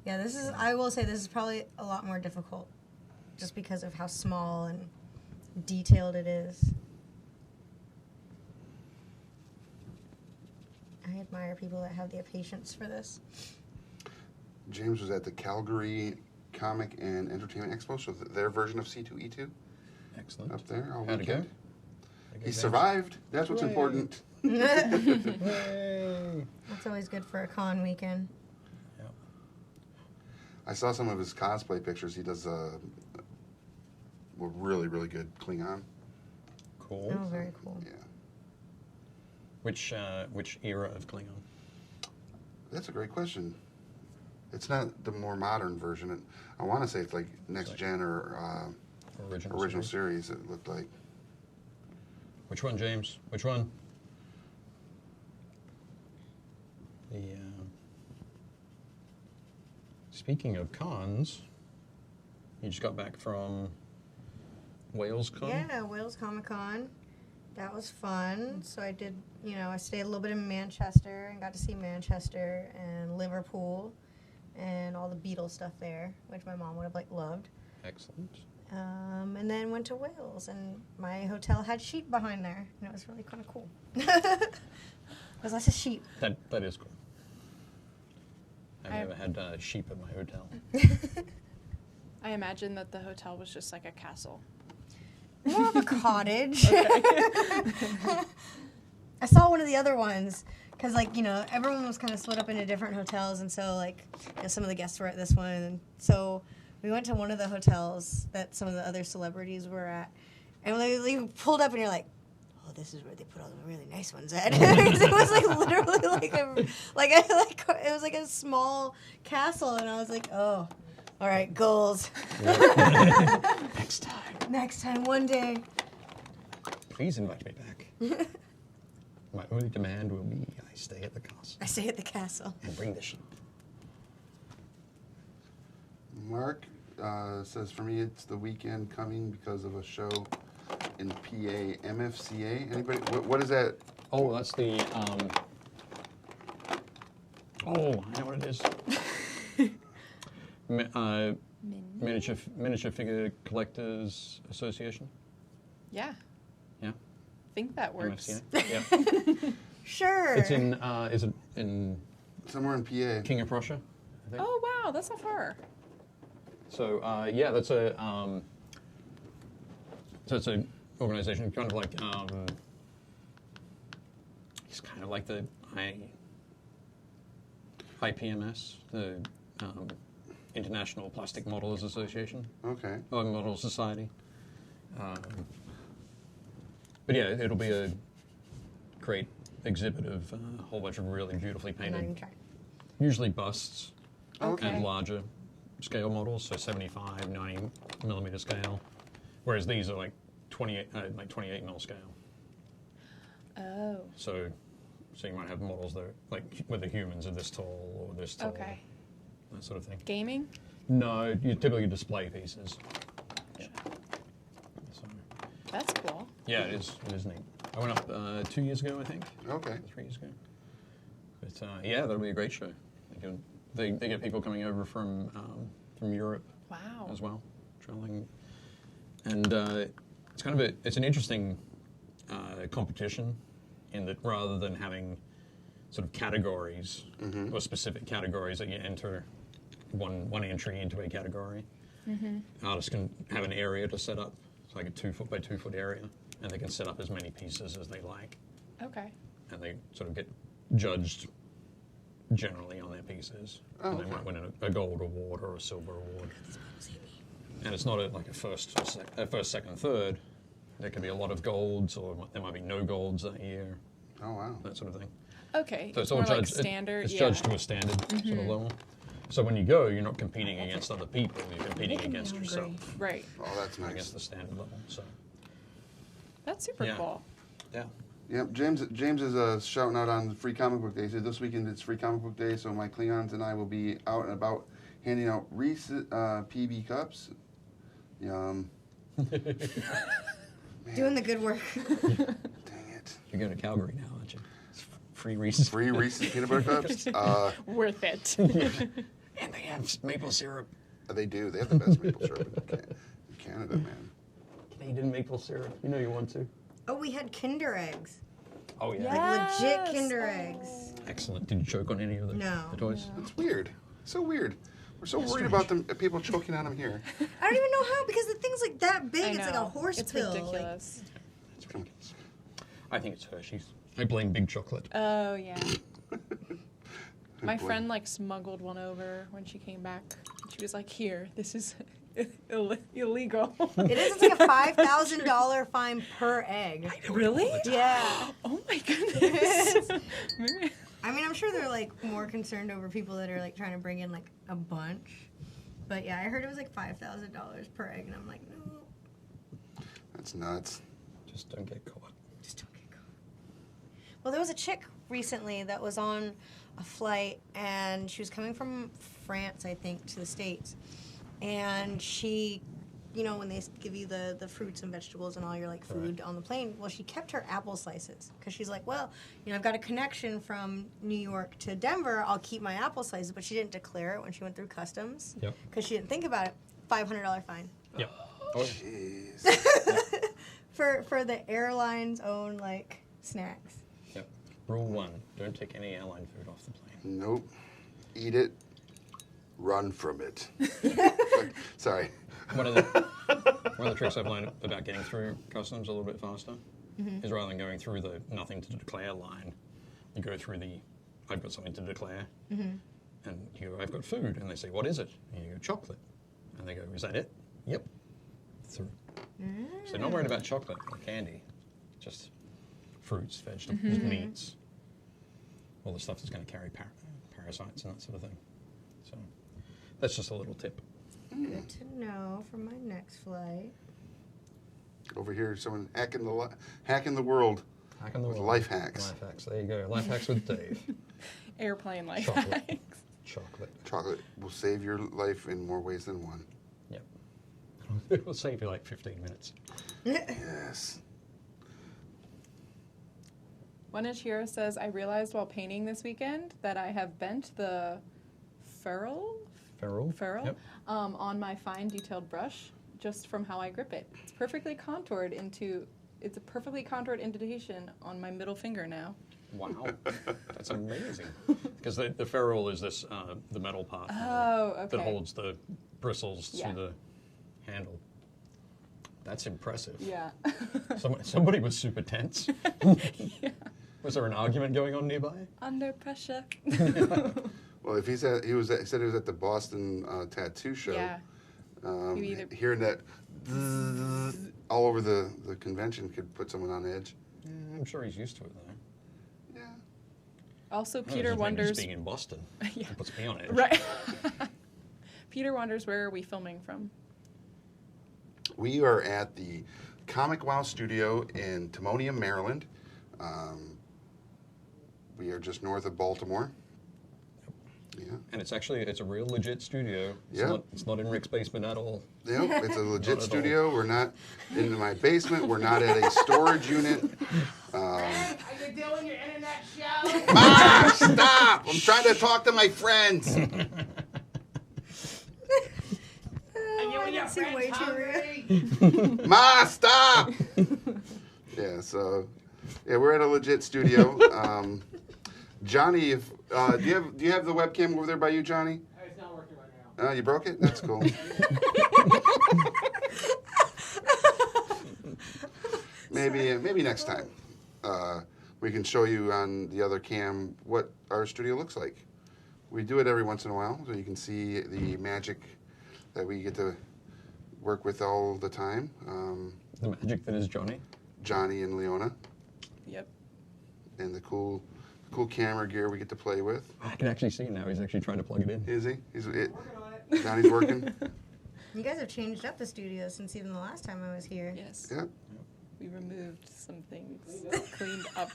Speaker 2: Yeah, I will say this is probably a lot more difficult just because of how small and detailed it is. I admire people that have the patience for this.
Speaker 1: James was at the Calgary Comic and Entertainment Expo, so their version of C2E2
Speaker 3: Excellent.
Speaker 1: up there all
Speaker 3: How'd it go?
Speaker 1: weekend.
Speaker 3: How'd it go,
Speaker 1: He
Speaker 3: James?
Speaker 1: survived. That's what's
Speaker 3: Hooray.
Speaker 1: important.
Speaker 3: Yay.
Speaker 2: That's always good for a con weekend.
Speaker 3: Yep.
Speaker 1: I saw some of his cosplay pictures. He does a really, really good Klingon.
Speaker 3: Cool.
Speaker 2: Oh, very cool.
Speaker 1: Yeah.
Speaker 3: Which era of Klingon?
Speaker 1: That's a great question. It's not the more modern version. I want to say it's like next
Speaker 3: Like
Speaker 1: gen or original series. It looked like.
Speaker 3: Which one, James? Which one? The. Speaking of cons, you just got back from Wales Con.
Speaker 2: Yeah, Wales Comic Con. That was fun. So I did, I stayed a little bit in Manchester and got to see Manchester and Liverpool and all the Beatles stuff there, which my mom would have loved.
Speaker 3: Excellent.
Speaker 2: And then went to Wales, and my hotel had sheep behind there, and it was really kind of cool. There's lots of sheep.
Speaker 3: That is cool. I've
Speaker 4: I-
Speaker 3: never had sheep at my hotel.
Speaker 4: I imagine that the hotel was just like a castle.
Speaker 2: More of a cottage. I saw one of the other ones because, everyone was kind of split up into different hotels, and so, some of the guests were at this one, and so we went to one of the hotels that some of the other celebrities were at, and we pulled up, and you're like, "Oh, this is where they put all the really nice ones at." It was literally it was like a small castle, and I was like, "Oh, all right, goals."
Speaker 3: Next time.
Speaker 2: Next time, one day.
Speaker 3: Please invite me back. My only demand will be I stay at the castle
Speaker 2: I stay at the castle.
Speaker 3: and bring the sheep.
Speaker 1: Mark says, for me, it's the weekend coming because of a show in PA, MFCA. Anybody? What is that?
Speaker 3: Oh, that's the. Oh, I know what it is. Miniature Figure Collectors Association.
Speaker 4: Yeah,
Speaker 3: Yeah.
Speaker 4: I think that works.
Speaker 3: MFCA. Yeah.
Speaker 2: Sure.
Speaker 3: It's in. Is it in
Speaker 1: Somewhere in PA.
Speaker 3: King of Prussia? I think.
Speaker 4: Oh wow, that's not far.
Speaker 3: So yeah, that's a. So it's an organization kind of like. It's kind of like the IPMS, the International Plastic Modelers Association,
Speaker 1: Okay.
Speaker 3: or Model Society. But yeah, it'll be a great exhibit of a whole bunch of really beautifully
Speaker 2: I'm not even
Speaker 3: painted,
Speaker 2: trying.
Speaker 3: usually busts
Speaker 1: Okay.
Speaker 3: and larger scale models, so 75, 90 millimeter scale, whereas these are like 28 mil scale.
Speaker 4: Oh,
Speaker 3: So you might have models that are like where the humans are this tall or this tall,
Speaker 4: okay.
Speaker 3: that sort of thing.
Speaker 4: Gaming?
Speaker 3: No, you typically display pieces. Yeah. So,
Speaker 4: That's cool.
Speaker 3: yeah, it is neat. I went up 2 years ago, I think.
Speaker 1: Okay.
Speaker 3: 3 years ago. But yeah, that'll be a great show. They get people coming over from Europe
Speaker 4: Wow.
Speaker 3: as well, traveling, and it's kind of it's an interesting competition in that rather than having sort of categories or specific categories that you enter one entry into a category. Artists can have an area to set up, it's like a 2 foot by 2 foot area, and they can set up as many pieces as they like,
Speaker 4: Okay.
Speaker 3: and they sort of get judged generally on their pieces.
Speaker 1: Oh,
Speaker 3: And they
Speaker 1: okay.
Speaker 3: might win a gold award or a silver award. And it's not like a first, second, third. There could be a lot of golds, or there might be no golds that year,
Speaker 1: Oh, wow.
Speaker 3: that sort of thing.
Speaker 4: Okay.
Speaker 3: So it's all
Speaker 4: more like
Speaker 3: judged.
Speaker 4: standard.
Speaker 3: It's
Speaker 4: yeah.
Speaker 3: judged to a standard sort of level. So when you go, you're not competing against other people. You're competing against yourself
Speaker 4: Right.
Speaker 1: Oh, that's nice.
Speaker 3: against the standard level. So
Speaker 4: That's super
Speaker 3: Yeah.
Speaker 4: cool.
Speaker 3: yeah,
Speaker 1: Yep, James is shouting out on Free Comic Book Day. So this weekend it's Free Comic Book Day, so my Klingons and I will be out and about handing out Reese PB cups. Yum.
Speaker 2: Doing the good work.
Speaker 1: Dang it.
Speaker 3: you're going to Calgary now, aren't you? It's free Reese's.
Speaker 1: Free Reese's peanut butter cups?
Speaker 4: Worth it.
Speaker 3: And they have maple syrup.
Speaker 1: They do. They have the best maple syrup in Canada, man.
Speaker 3: Canadian maple syrup. You know you want to.
Speaker 2: Oh, we had Kinder eggs.
Speaker 3: Oh yeah.
Speaker 2: Like legit
Speaker 4: Yes.
Speaker 2: Kinder eggs.
Speaker 3: Excellent. Did you choke on any of
Speaker 2: No.
Speaker 3: the toys?
Speaker 1: It's weird. So weird. We're so worried about them people choking on them here.
Speaker 2: I don't even know how because the thing's like that big.
Speaker 4: I
Speaker 2: It's like a
Speaker 4: know.
Speaker 2: horse
Speaker 4: It's
Speaker 2: pill.
Speaker 4: ridiculous.
Speaker 3: It's ridiculous. I think it's Hershey's. I blame big chocolate.
Speaker 4: Oh yeah. My friend like smuggled one over when she came back. She was like, "Here, this is illegal."
Speaker 2: It is. It's like a $5,000 fine per egg.
Speaker 4: Really?
Speaker 2: Yeah.
Speaker 4: Oh my goodness.
Speaker 2: I mean, I'm sure they're like more concerned over people that are like trying to bring in like a bunch. But yeah, I heard it was like $5,000 per egg, and I'm like, no,
Speaker 1: That's nuts.
Speaker 3: Just don't get caught.
Speaker 2: just don't get caught. Well, there was a chick recently that was on a flight, and she was coming from France, I think, to the States. And she, you know, when they give you the fruits and vegetables and all your like food on the plane, well, she kept her apple slices because she's like, well, you know, I've got a connection from New York to Denver. I'll keep my apple slices, but she didn't declare it when she went through customs
Speaker 3: Yep.
Speaker 2: because she didn't think about it. $500 fine
Speaker 3: Yep. Oh,
Speaker 1: Jeez.
Speaker 2: for the airline's own like snacks.
Speaker 3: yep. Rule 1: don't take any airline food off the plane.
Speaker 1: Nope. Eat it. Run from it. Sorry.
Speaker 3: One of the tricks I've learned about getting through customs a little bit faster is rather than going through the nothing to declare line, you go through the I've got something to declare, and you go, I've got food, and they say, what is it? And you go, chocolate, and they go, is that it? Yep. Through. So not worried about chocolate or candy, just fruits, vegetables, meats, all the stuff that's going to carry parasites and that sort of thing. So that's just a little tip.
Speaker 2: Good to know for my next flight.
Speaker 1: Over here, someone hacking the world.
Speaker 3: Hack in the
Speaker 1: With
Speaker 3: world.
Speaker 1: life hacks.
Speaker 3: Life hacks. There you go. Life hacks with Dave.
Speaker 4: Airplane life
Speaker 3: Chocolate.
Speaker 4: hacks.
Speaker 3: Chocolate.
Speaker 1: Chocolate will save your life in more ways than one.
Speaker 3: Yep. It will save you like 15 minutes.
Speaker 1: Yes.
Speaker 4: One Ichiro says, I realized while painting this weekend that I have bent the ferrule
Speaker 3: Ferrule. Yep.
Speaker 4: on my fine detailed brush just from how I grip it. It's a perfectly contoured indentation on my middle finger now.
Speaker 3: Wow. That's amazing. Because the ferrule is this the metal part
Speaker 4: Oh, okay.
Speaker 3: that holds the bristles
Speaker 4: Yeah.
Speaker 3: to the handle. That's impressive.
Speaker 4: Yeah.
Speaker 3: Somebody was super tense.
Speaker 4: Yeah.
Speaker 3: Was there an argument going on nearby?
Speaker 4: Under pressure.
Speaker 1: Well, if he said he was at the Boston tattoo show,
Speaker 4: Yeah. You either-
Speaker 1: hearing that all over the convention could put someone on edge.
Speaker 3: I'm sure he's used to it though.
Speaker 1: Yeah.
Speaker 4: Also,
Speaker 3: Oh,
Speaker 4: Peter
Speaker 3: just maybe
Speaker 4: wonders.
Speaker 3: just being in Boston.
Speaker 4: Yeah.
Speaker 3: It puts me on edge.
Speaker 4: Right. Peter wonders, where are we filming from?
Speaker 1: We are at the Comic Wow Studio in Timonium, Maryland. We are just north of Baltimore. Yeah.
Speaker 3: And it's a real legit studio.
Speaker 1: Yeah.
Speaker 3: It's not in Rick's basement at all.
Speaker 1: Yep, it's a
Speaker 3: Not
Speaker 1: legit
Speaker 3: at
Speaker 1: studio. We're not in my basement. We're not at a storage unit.
Speaker 5: Are you doing your internet show?
Speaker 1: Ah, stop! I'm trying to talk to my friends.
Speaker 5: Are you
Speaker 2: I
Speaker 5: and your
Speaker 2: didn't see way
Speaker 5: friends
Speaker 2: too
Speaker 5: hungry?
Speaker 1: Ma, stop! Yeah, so we're at a legit studio. Johnny, if do you have the webcam over there by you, Johnny?
Speaker 5: It's not working right
Speaker 1: You broke it? That's cool. Maybe next time we can show you on the other cam what our studio looks like. We do it every once in a while, so you can see the magic that we get to work with all the time.
Speaker 3: The magic that is Johnny.
Speaker 1: Johnny and Leona,
Speaker 4: Yep.
Speaker 1: and the cool camera gear we get to play with.
Speaker 3: I can actually see it now. He's actually trying to plug it in.
Speaker 1: Is he?
Speaker 5: Working on it.
Speaker 1: Johnny's working.
Speaker 2: You guys have changed up the studio since even the last time I was here.
Speaker 4: Yes.
Speaker 1: Yeah.
Speaker 4: We removed some things, cleaned up.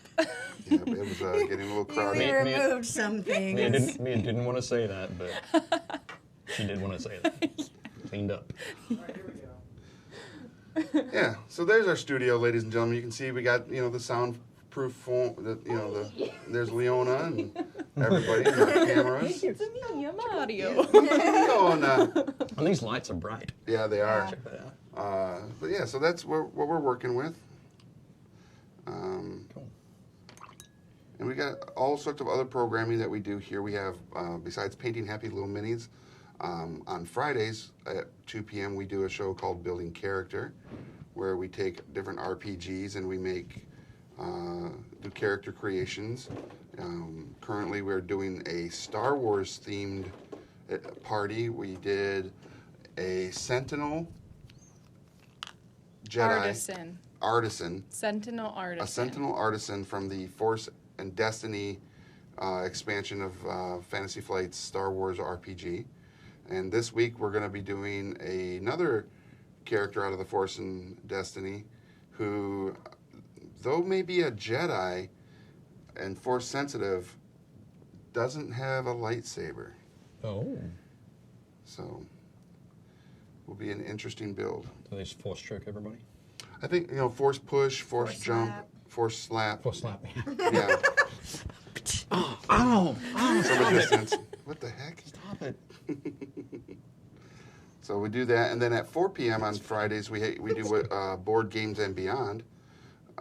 Speaker 1: Yeah, it was getting a little
Speaker 2: We
Speaker 1: crowded.
Speaker 3: Me-
Speaker 2: removed some things.
Speaker 3: Mia didn't want to say that, but she did want to say that. Cleaned up.
Speaker 5: All right, here we go.
Speaker 1: Yeah, so there's our studio, ladies and gentlemen. You can see we got, the soundproof phone, there's Leona and everybody and our cameras.
Speaker 4: It's me, I'm Mario.
Speaker 1: Leona.
Speaker 3: And these lights are bright.
Speaker 1: Yeah, they are.
Speaker 3: Check that out.
Speaker 1: But yeah, so that's what we're working with.
Speaker 3: Cool.
Speaker 1: And we got all sorts of other programming that we do here. We have, besides painting happy little minis, on Fridays at 2 p.m. we do a show called Building Character, where we take different RPGs and we make do character creations. Currently, we're doing a Star Wars themed party. We did a Sentinel Jedi artisan.
Speaker 4: Sentinel artisan.
Speaker 1: A Sentinel artisan from the Force and Destiny expansion of Fantasy Flight's Star Wars RPG. And this week we're going to be doing another character out of the Force and Destiny who, though maybe a Jedi and Force sensitive, doesn't have a lightsaber.
Speaker 3: Oh.
Speaker 1: So will be an interesting build.
Speaker 3: Do they just force choke everybody?
Speaker 1: I think, Force push, Force
Speaker 2: Force
Speaker 1: jump,
Speaker 2: slap.
Speaker 1: Force slap.
Speaker 3: Force slap me.
Speaker 1: Yeah.
Speaker 3: Ow!
Speaker 1: From a distance. What the heck?
Speaker 3: Stop it.
Speaker 1: So we do that, and then at 4 p.m. on Fridays we do Board Games and Beyond,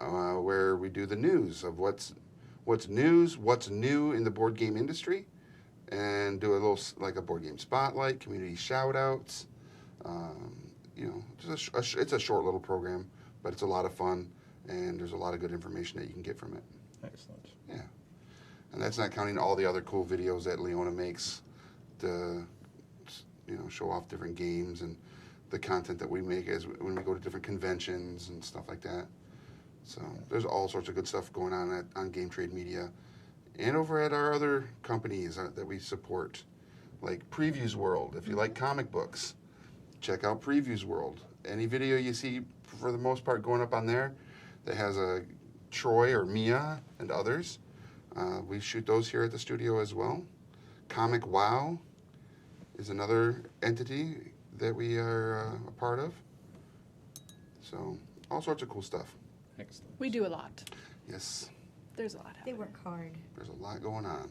Speaker 1: where we do the news of what's new in the board game industry, and do a little like a board game spotlight, community shout outs. It's a short little program, but it's a lot of fun, and there's a lot of good information that you can get from it.
Speaker 3: Excellent.
Speaker 1: Yeah, and that's not counting all the other cool videos that Leona makes to show off different games and the content that we make when we go to different conventions and stuff like that. So there's all sorts of good stuff going on Game Trade Media and over at our other companies that we support, like Previews World. If you like comic books, check out Previews World. Any video you see, for the most part, going up on there that has a Troy or Mia and others, we shoot those here at the studio as well. Comic Wow is another entity that we are a part of. So all sorts of cool stuff.
Speaker 3: Excellent.
Speaker 4: We do a lot.
Speaker 1: Yes,
Speaker 4: There's a lot
Speaker 2: They
Speaker 4: happening.
Speaker 2: work hard.
Speaker 1: there's a lot going on.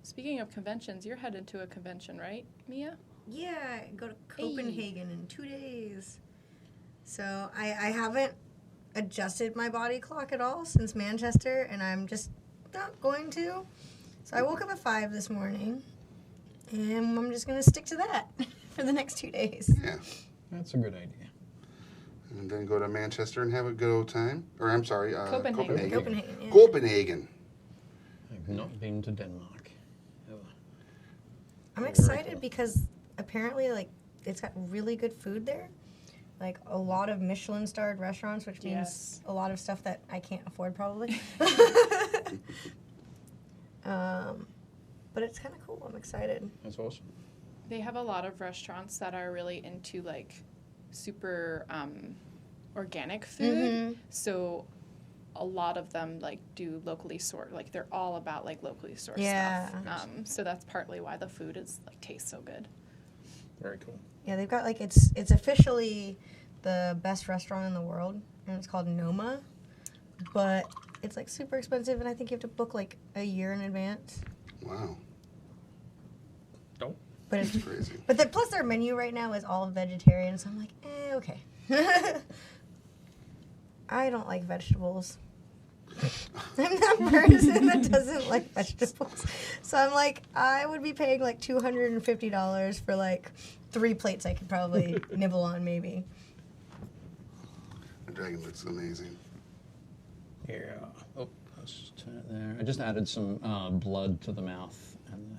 Speaker 4: Speaking of conventions, you're headed to a convention, right, Mia?
Speaker 2: Yeah, go to Copenhagen in 2 days. So I haven't adjusted my body clock at all since Manchester, and I'm just not going to. So I woke up at 5 this morning, and I'm just going to stick to that for the next 2 days.
Speaker 1: Yeah,
Speaker 3: That's a good idea.
Speaker 1: and then go to Manchester and have a good old time. Or I'm sorry,
Speaker 4: Copenhagen.
Speaker 2: Copenhagen, yeah.
Speaker 1: Copenhagen.
Speaker 3: I've not been to Denmark. Ever.
Speaker 2: I'm
Speaker 3: Very
Speaker 2: excited
Speaker 3: cool.
Speaker 2: because apparently, it's got really good food there. Like, a lot of Michelin-starred restaurants, which means
Speaker 4: Yes.
Speaker 2: a lot of stuff that I can't afford, probably. But it's kind of cool. I'm excited.
Speaker 3: That's awesome.
Speaker 4: They have a lot of restaurants that are really into super organic food. So a lot of them do locally sourced. They're all about locally sourced
Speaker 2: Yeah.
Speaker 4: stuff. So that's partly why the food is tastes so good.
Speaker 3: Very cool.
Speaker 2: Yeah, they've got it's officially the best restaurant in the world, and it's called Noma. But it's super expensive, and I think you have to book a year in advance.
Speaker 1: Wow,
Speaker 3: Oh.
Speaker 2: But it's
Speaker 1: crazy.
Speaker 2: plus their menu right now is all vegetarian, so I'm okay. I don't like vegetables. I'm that person that doesn't like vegetables. So I'm like, I would be paying like $250 for like 3 plates I could probably nibble on maybe.
Speaker 1: The dragon looks amazing.
Speaker 3: Yeah. Oh, let's turn it there. I just added some blood to the mouth, and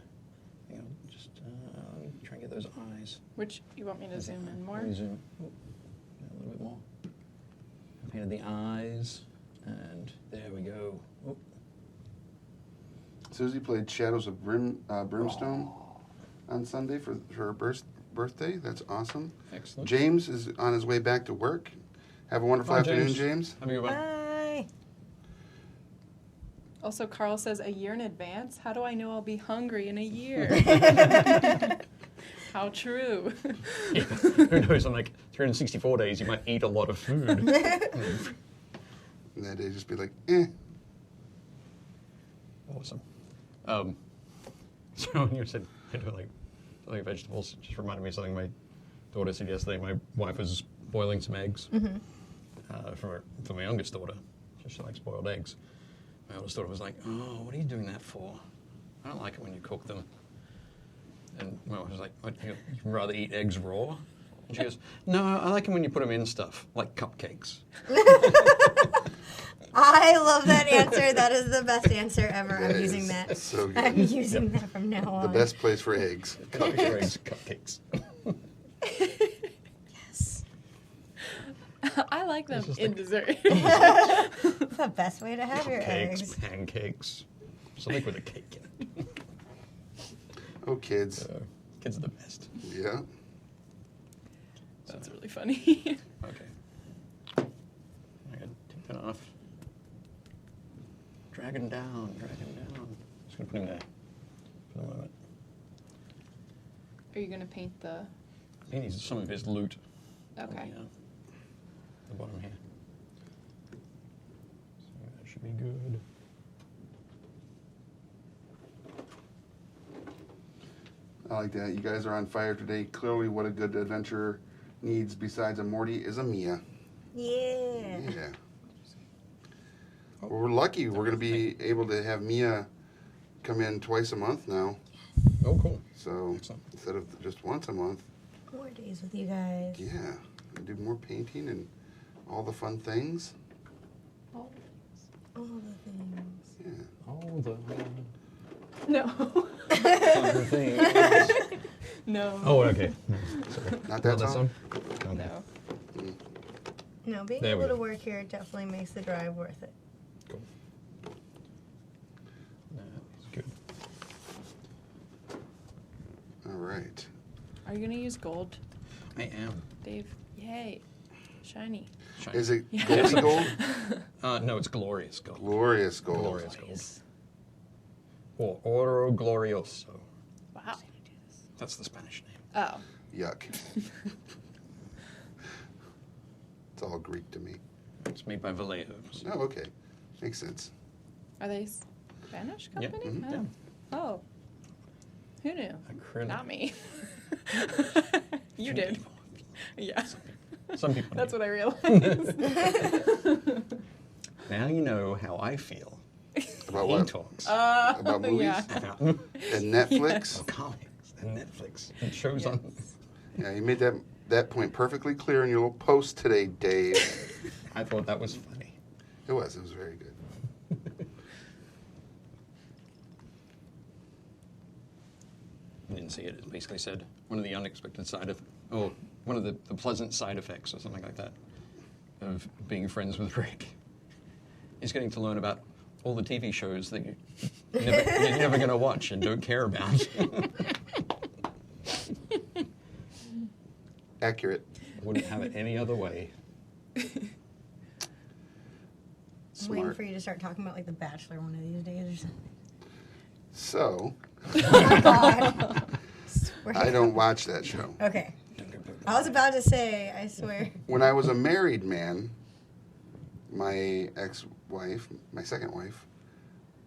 Speaker 3: just let me try and get those eyes.
Speaker 4: Which you want me to zoom in more?
Speaker 3: Let me zoom a little bit more. I painted the eyes, and there we go. Oh.
Speaker 1: Susie played Shadows of Brimstone on Sunday for her birthday. That's awesome.
Speaker 3: Excellent.
Speaker 1: James is on his way back to work. Have a wonderful
Speaker 3: Bye,
Speaker 1: afternoon, James.
Speaker 3: Have a good one.
Speaker 2: Bye.
Speaker 4: Also, Carl says, a year in advance? How do I know I'll be hungry in a year? How true.
Speaker 3: Yeah, who knows? On like 364 days, you might eat a lot of food.
Speaker 1: And that day just be like, eh.
Speaker 3: Awesome. So when you said like vegetables, it just reminded me of something my daughter said yesterday. My wife was boiling some eggs for my youngest daughter. She likes boiled eggs. My oldest daughter was like, "Oh, what are you doing that for? I don't like it when you cook them." And my wife was like, "What, you'd rather eat eggs raw?" And she goes, "No, I like them when you put them in stuff, like cupcakes."
Speaker 2: I love that answer. That is the best answer ever.
Speaker 1: That
Speaker 2: I'm using
Speaker 1: is
Speaker 2: that.
Speaker 1: so good.
Speaker 2: I'm using that from now
Speaker 1: The
Speaker 2: on.
Speaker 1: best place for eggs.
Speaker 3: Cupcakes.
Speaker 2: Yes.
Speaker 4: I like them
Speaker 3: just
Speaker 4: in
Speaker 3: like-
Speaker 4: dessert.
Speaker 2: It's the best way to have your
Speaker 3: Cupcakes,
Speaker 2: eggs.
Speaker 3: pancakes, something with a cake in it.
Speaker 1: Oh, kids.
Speaker 3: Kids are the best.
Speaker 1: Yeah.
Speaker 4: That's really funny.
Speaker 3: Okay. I gotta take that off. Drag him down, drag him down. Just gonna put him there for the moment.
Speaker 4: Are you going to paint the...
Speaker 3: I think these are some of his loot.
Speaker 4: Okay.
Speaker 3: On the bottom here. So that should be good.
Speaker 1: I like that. You guys are on fire today. Clearly, what a good adventurer needs besides a Morty is a Mia.
Speaker 2: Yeah.
Speaker 1: Yeah. Well, we're lucky. We're going to be able to have Mia come in twice a month now.
Speaker 3: Oh, cool.
Speaker 1: So
Speaker 3: Excellent.
Speaker 1: instead of just once a month,
Speaker 2: More days with you guys.
Speaker 1: yeah, we do more painting and all the fun things.
Speaker 2: All the things.
Speaker 1: Yeah.
Speaker 3: All the
Speaker 4: No.
Speaker 3: fun things.
Speaker 4: No.
Speaker 3: Oh, okay. Sorry.
Speaker 1: Not that
Speaker 3: Not
Speaker 1: song?
Speaker 3: Okay.
Speaker 4: No.
Speaker 2: No, being
Speaker 3: There we
Speaker 2: able to
Speaker 3: go.
Speaker 2: work here definitely makes the drive worth it.
Speaker 3: Cool. That's good.
Speaker 1: All right.
Speaker 4: Are you going to use gold,
Speaker 3: I am.
Speaker 4: Dave? Yay. Shiny.
Speaker 3: Shiny.
Speaker 1: Is it
Speaker 4: Yeah.
Speaker 1: Goldie Gold?
Speaker 3: No, it's glorious gold.
Speaker 1: Glorious Gold.
Speaker 3: Glorious gold. Or Oro Glorioso.
Speaker 4: Wow.
Speaker 3: That's the Spanish name.
Speaker 4: Oh.
Speaker 1: Yuck. It's all Greek to me.
Speaker 3: It's made by Vallejo. So.
Speaker 1: Oh, okay. Makes sense.
Speaker 4: Are they Spanish
Speaker 3: Yeah.
Speaker 4: company?
Speaker 1: Mhm.
Speaker 3: Yeah.
Speaker 4: Oh. Who knew?
Speaker 3: Acrylic.
Speaker 4: Not me. You
Speaker 3: Few
Speaker 4: did.
Speaker 3: people.
Speaker 4: Yeah.
Speaker 3: Some people.
Speaker 4: That's
Speaker 3: do.
Speaker 4: what I realized.
Speaker 3: Now you know how I feel.
Speaker 1: About
Speaker 3: He
Speaker 1: what?
Speaker 3: talks
Speaker 1: About movies?
Speaker 4: Yeah.
Speaker 3: about
Speaker 1: And Netflix?
Speaker 3: comics and Netflix and shows on.
Speaker 1: Yeah, you made that point perfectly clear in your little post today, Dave.
Speaker 3: I thought that was funny.
Speaker 1: It was very good.
Speaker 3: I didn't see it. It basically said one of the unexpected or one of the pleasant side effects or something like that of being friends with Rick is getting to learn about all the TV shows that you're never going to watch and don't care about.
Speaker 1: Accurate.
Speaker 3: Wouldn't have it any other way.
Speaker 2: I'm waiting
Speaker 1: Smart.
Speaker 2: for you to start talking about like The Bachelor one of these days or something.
Speaker 1: So,
Speaker 2: Oh my God. Swear
Speaker 1: I
Speaker 2: to
Speaker 1: don't watch that show.
Speaker 2: God. Okay. I was about to say, I swear.
Speaker 1: When I was a married man, my ex-wife, my second wife,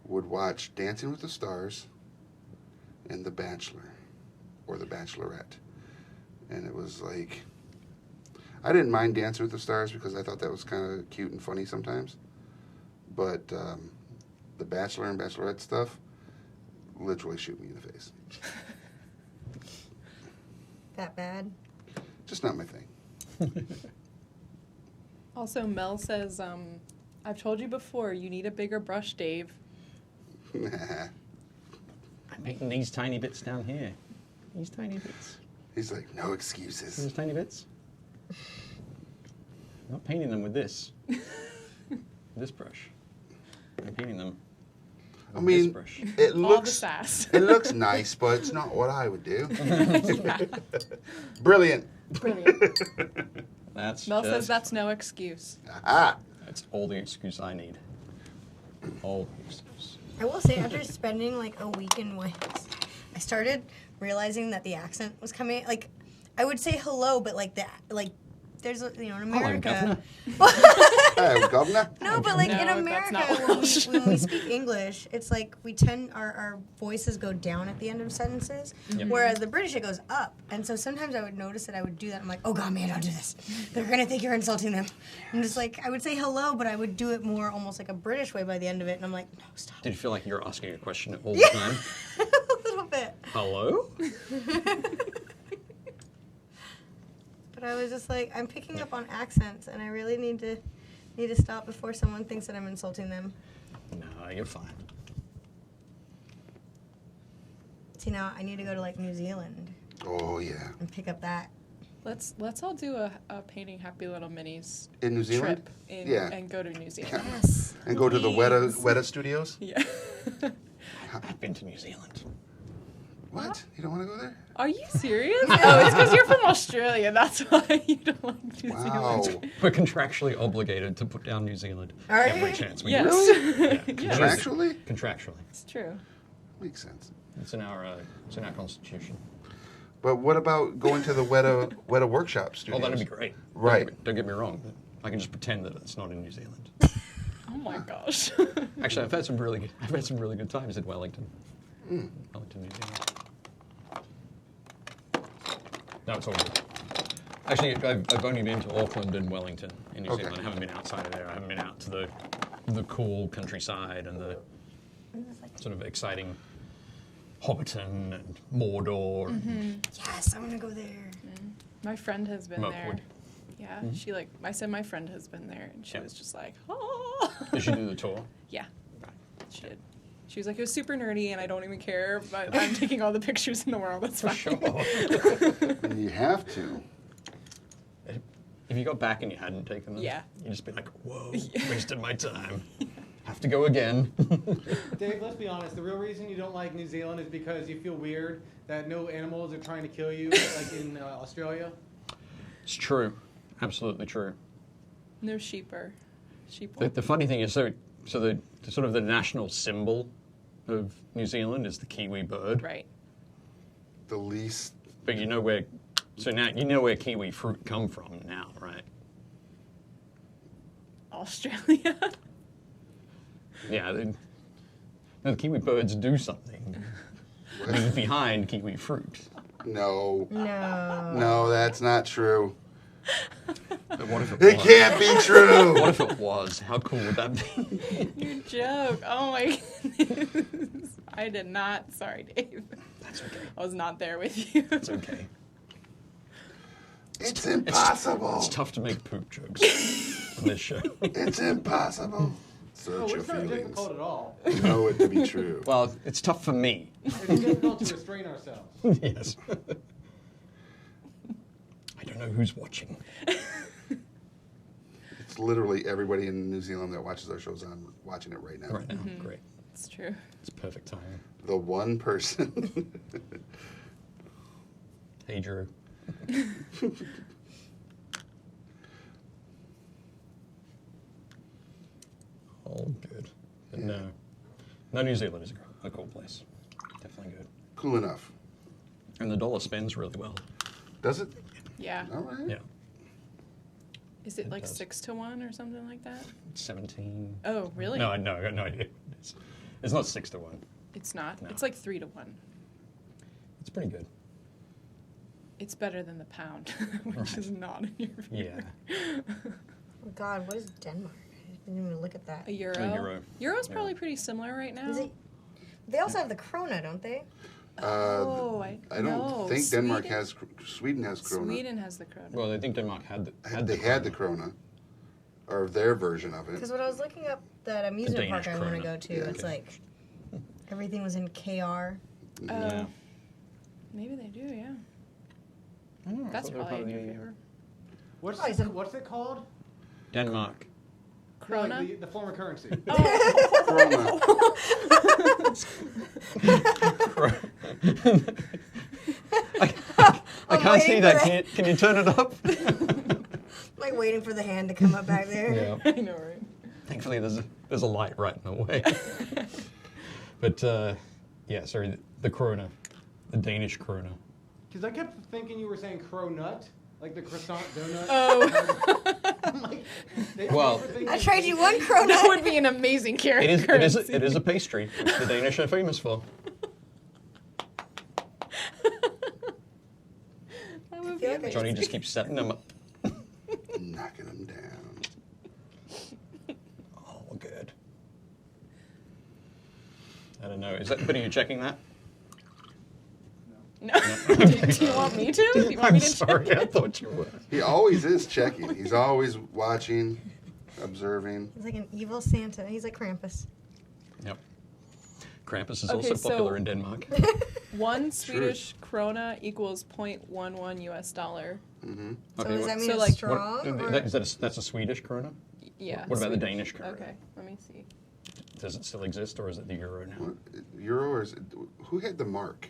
Speaker 1: would watch Dancing with the Stars and The Bachelor or The Bachelorette. And it was like, I didn't mind Dancing with the Stars because I thought that was kind of cute and funny sometimes. But the Bachelor and Bachelorette stuff literally shoot me in the face.
Speaker 2: That bad?
Speaker 1: Just not my thing.
Speaker 4: Also, Mel says, I've told you before, you need a bigger brush, Dave.
Speaker 3: I'm making these tiny bits down here. These tiny bits.
Speaker 1: He's like, no excuses.
Speaker 3: These tiny bits. I'm not painting them with this. This brush. I'm painting them
Speaker 1: I
Speaker 3: with this
Speaker 1: mean,
Speaker 3: brush.
Speaker 1: it
Speaker 4: All the
Speaker 1: looks
Speaker 4: sass.
Speaker 1: it looks nice, but it's not what I would do. Brilliant.
Speaker 4: Brilliant.
Speaker 3: That's
Speaker 4: Mel
Speaker 3: just,
Speaker 4: says that's no excuse.
Speaker 1: Ah,
Speaker 3: that's all the excuse I need. All the excuse.
Speaker 2: I will say, after spending like a week in Wales, I started realizing that the accent was coming. Like, I would say hello, but like there's in America.
Speaker 1: hey, governor.
Speaker 2: No, but like
Speaker 4: No,
Speaker 2: in
Speaker 4: that's
Speaker 2: America,
Speaker 4: not
Speaker 2: when we speak English, it's like we tend our voices go down at the end of sentences, whereas the British it goes up. And so sometimes I would notice that I would do that. I'm like, oh God, man, don't do this. They're gonna think you're insulting them. And just like I would say hello, but I would do it more almost like a British way by the end of it. And I'm like, no, stop.
Speaker 3: Did you feel like you're asking a question all the time?
Speaker 2: A little bit.
Speaker 3: Hello?
Speaker 2: But I was just like, I'm picking up on accents, and I really need to stop before someone thinks that I'm insulting them.
Speaker 3: No, you're fine.
Speaker 2: See, now I need to go to like New Zealand
Speaker 1: Oh yeah.
Speaker 2: and pick up that.
Speaker 4: Let's all do a painting Happy Little Minis
Speaker 1: In New Zealand?
Speaker 4: trip in,
Speaker 1: Yeah.
Speaker 4: and go to New Zealand.
Speaker 2: Yes.
Speaker 1: And go to the Weta Studios?
Speaker 4: Yeah.
Speaker 3: I've been to New Zealand.
Speaker 1: What? You don't want to go there?
Speaker 4: Are you serious? Oh, it's because you're from Australia. That's why you don't like New
Speaker 1: Wow.
Speaker 4: Zealand.
Speaker 3: We're contractually obligated to put down New Zealand
Speaker 2: Are
Speaker 3: every
Speaker 2: you?
Speaker 3: chance we
Speaker 4: Yes.
Speaker 3: get. Yeah,
Speaker 1: Contractually?
Speaker 3: Contractually.
Speaker 4: It's true.
Speaker 1: Makes sense.
Speaker 3: It's in our constitution.
Speaker 1: But what about going to the Weta Workshop
Speaker 3: Oh,
Speaker 1: Studios?
Speaker 3: that'd be great.
Speaker 1: Right.
Speaker 3: Don't get me wrong. I can just pretend that it's not in New Zealand.
Speaker 4: Oh my gosh.
Speaker 3: Actually, I've had some really good times in Wellington. Wellington, New Zealand. No, it's all good. Actually, I've only been to Auckland and Wellington in New
Speaker 1: Okay.
Speaker 3: Zealand. I haven't been outside of there. I haven't been out to the cool countryside and the sort of exciting Hobbiton and Mordor. And
Speaker 2: Yes, I want to go there.
Speaker 4: My friend has been
Speaker 3: Mirkwood.
Speaker 4: there. Yeah, I said my friend has been there, and she
Speaker 3: Yeah.
Speaker 4: was just like, oh.
Speaker 3: Did she do the tour?
Speaker 4: Yeah, she did. She was like, it was super nerdy, and I don't even care, but I'm taking all the pictures in the world. That's fine.
Speaker 3: Sure.
Speaker 1: And you have to.
Speaker 3: If you got back and you hadn't taken them,
Speaker 4: Yeah.
Speaker 3: you'd just be like, whoa, wasted my time. Have to go again.
Speaker 5: Dave, let's be honest. The real reason you don't like New Zealand is because you feel weird that no animals are trying to kill you, like in Australia.
Speaker 3: It's true. Absolutely true.
Speaker 4: No sheeper. Sheep.
Speaker 3: The funny thing is, so the sort of the national symbol of New Zealand is the kiwi bird.
Speaker 4: Right.
Speaker 1: The least.
Speaker 3: But you know where, so now you know where kiwi fruit come from now, right?
Speaker 4: Australia.
Speaker 3: Yeah, the kiwi birds do something. Leave behind kiwi fruit.
Speaker 1: No.
Speaker 2: No.
Speaker 1: No, that's not true.
Speaker 3: But what if it
Speaker 1: It
Speaker 3: was?
Speaker 1: can't be true.
Speaker 3: What if it was? How cool would that be?
Speaker 4: You joke. Oh my goodness. I did not. Sorry, Dave.
Speaker 3: That's okay.
Speaker 4: I was not there with you.
Speaker 3: It's okay.
Speaker 1: It's impossible.
Speaker 3: It's tough to make poop jokes on this show.
Speaker 1: It's impossible.
Speaker 5: Oh,
Speaker 1: Search your
Speaker 5: it's not
Speaker 1: feelings.
Speaker 5: difficult at all.
Speaker 1: Know it to be true.
Speaker 3: Well, it's tough for me.
Speaker 5: It's difficult to restrain ourselves.
Speaker 3: Yes. I don't know who's watching.
Speaker 1: It's literally everybody in New Zealand that watches our shows on watching it right now.
Speaker 3: Right now, great.
Speaker 4: It's true.
Speaker 3: It's perfect timing.
Speaker 1: The one person.
Speaker 3: Hey, Drew. All good. But no, New Zealand is a cool place. Definitely good.
Speaker 1: Cool enough.
Speaker 3: And the dollar spends really well.
Speaker 1: Does it?
Speaker 4: Yeah.
Speaker 1: All right.
Speaker 3: Yeah.
Speaker 4: Is it
Speaker 3: It
Speaker 4: like
Speaker 3: does.
Speaker 4: 6-1 or something like that?
Speaker 3: 17.
Speaker 4: Oh, really?
Speaker 3: No, I got no idea. It's not 6-1.
Speaker 4: It's not.
Speaker 3: No.
Speaker 4: It's like 3-1.
Speaker 3: It's pretty good.
Speaker 4: It's better than the pound, which is not in your favor.
Speaker 3: Yeah.
Speaker 2: Oh God, what is Denmark? I didn't even look at that.
Speaker 4: A euro.
Speaker 3: A euro.
Speaker 4: Euro's
Speaker 3: Yeah.
Speaker 4: probably pretty similar right now.
Speaker 2: Is it? They also have the krona, don't they?
Speaker 4: Oh,
Speaker 1: I
Speaker 4: I
Speaker 1: don't
Speaker 4: know.
Speaker 1: think Denmark
Speaker 4: Sweden?
Speaker 1: has. Sweden has krona.
Speaker 4: Sweden has the krona.
Speaker 3: Well, I think Denmark had
Speaker 1: They had the krona, or their version of it.
Speaker 2: Because when I was looking up that amusement park
Speaker 3: Danish
Speaker 2: I want to
Speaker 3: krona.
Speaker 2: go to,
Speaker 1: Yeah.
Speaker 2: it's like everything was in KR.
Speaker 3: Yeah.
Speaker 4: Maybe they do, yeah.
Speaker 3: I don't know, I
Speaker 4: That's
Speaker 3: thought they were
Speaker 4: probably in
Speaker 3: part
Speaker 4: your
Speaker 3: of the
Speaker 4: favor.
Speaker 5: What's it called?
Speaker 3: Denmark.
Speaker 5: No, like
Speaker 4: Krona?
Speaker 5: the former currency.
Speaker 1: Krona.
Speaker 3: I can't
Speaker 2: waiting
Speaker 3: see
Speaker 2: for
Speaker 3: that.
Speaker 2: that.
Speaker 3: Can you turn it up?
Speaker 2: Like waiting for the hand to come up back there.
Speaker 3: Yeah.
Speaker 4: I know, right?
Speaker 3: Thankfully, there's a light right in the way. But yeah, sorry, the krona, the Danish krona.
Speaker 5: Because I kept thinking you were saying cronut, like the croissant donut.
Speaker 4: Oh,
Speaker 5: I'm like,
Speaker 3: Well-
Speaker 2: I trade you one krona.
Speaker 4: that would be an amazing character.
Speaker 3: It is a pastry, which the Danish are famous for.
Speaker 4: That would be
Speaker 2: feel like I
Speaker 4: amazing.
Speaker 3: Johnny just keeps setting them up.
Speaker 1: Knocking them down.
Speaker 3: Oh, good. I don't know. But are you checking that?
Speaker 4: No. Do you want me to? Do you want
Speaker 3: I'm
Speaker 4: me to
Speaker 3: sorry,
Speaker 4: check
Speaker 3: I
Speaker 4: it?
Speaker 3: thought you were.
Speaker 1: He always is checking. He's always watching, observing.
Speaker 2: He's like an evil Santa. He's like Krampus.
Speaker 3: Yep. Krampus is
Speaker 4: Okay,
Speaker 3: also popular
Speaker 4: so-
Speaker 3: in Denmark.
Speaker 4: One Swedish krona equals 0.11 US dollar.
Speaker 1: Mm-hmm.
Speaker 2: So
Speaker 3: Okay,
Speaker 2: does that mean
Speaker 4: so
Speaker 2: it's
Speaker 4: like-
Speaker 2: strong? or-
Speaker 3: that's a Swedish krona?
Speaker 4: Yeah.
Speaker 3: What about the
Speaker 4: Swedish.
Speaker 3: Danish krona?
Speaker 4: Okay, let me see.
Speaker 3: Does it still exist, or is it the euro now?
Speaker 1: What? Euro or is it, who had the mark?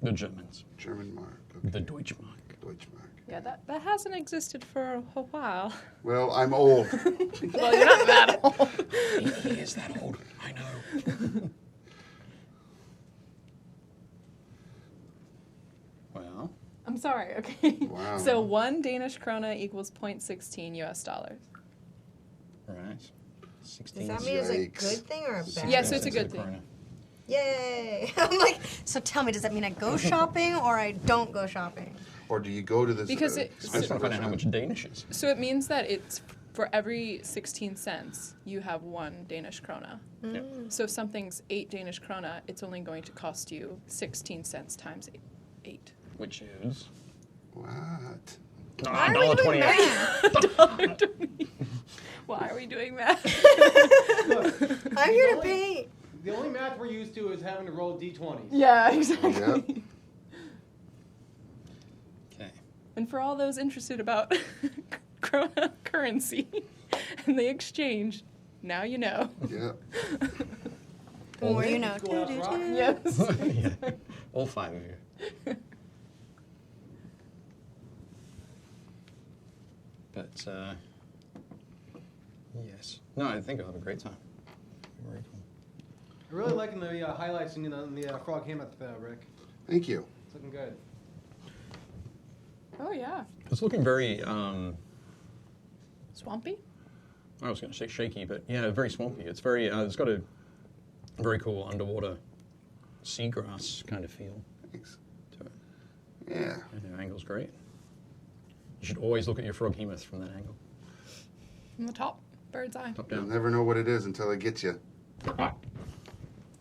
Speaker 3: The Germans.
Speaker 1: German mark. Okay.
Speaker 3: The Deutschmark.
Speaker 1: Deutschmark.
Speaker 4: Yeah, that hasn't existed for a while.
Speaker 1: Well, I'm old.
Speaker 4: Well, you're not that old.
Speaker 3: He is that old. I know. Well,
Speaker 4: I'm sorry, okay.
Speaker 1: Wow.
Speaker 4: So one Danish krona equals 0.16 US dollars.
Speaker 3: right.
Speaker 2: Does
Speaker 3: 16
Speaker 2: that mean it's a
Speaker 1: Yikes.
Speaker 2: good thing or a bad
Speaker 4: Yeah, so
Speaker 2: thing?
Speaker 4: it's a good thing.
Speaker 2: Yay! I'm like, so tell me, does that mean I go shopping or I don't go shopping?
Speaker 1: Or do you go to this
Speaker 4: Because it-
Speaker 3: I just
Speaker 1: expensive
Speaker 3: want to find out how
Speaker 1: restaurant?
Speaker 3: much Danish is.
Speaker 4: So it means that it's for every 16 cents, you have one Danish krona.
Speaker 3: Yeah.
Speaker 4: So if something's 8 Danish krona, it's only going to cost you 16 cents times 8.
Speaker 3: Which is
Speaker 1: What?
Speaker 2: Why are we doing that?
Speaker 4: Why are we doing that?
Speaker 5: Look,
Speaker 2: I'm here to
Speaker 5: the only-
Speaker 2: pay.
Speaker 5: The only math we're used to is having to roll d20s.
Speaker 4: Yeah, exactly.
Speaker 1: Yep.
Speaker 3: Okay.
Speaker 4: And for all those interested about krona currency and the exchange, now you know.
Speaker 1: Yep.
Speaker 2: The more you know.
Speaker 5: Schoolhouse Rock.
Speaker 4: Yes.
Speaker 3: Yeah. All 5 of you. But yes. No, I think I'll have a great time. Very cool.
Speaker 5: I'm really liking the highlights in the Frog Hammock, Rick.
Speaker 1: Thank you.
Speaker 5: It's looking good.
Speaker 4: Oh, yeah.
Speaker 3: It's looking very.
Speaker 4: Swampy?
Speaker 3: I was going to say shaky, but yeah, very swampy. It's very. It's got a very cool underwater seagrass kind of feel
Speaker 1: Thanks.
Speaker 3: to it.
Speaker 1: Yeah.
Speaker 3: And the angle's great. You should always look at your froghemoth from that angle.
Speaker 4: From the top, bird's eye.
Speaker 3: Top
Speaker 1: You'll
Speaker 3: down.
Speaker 1: never know what it is until it gets you.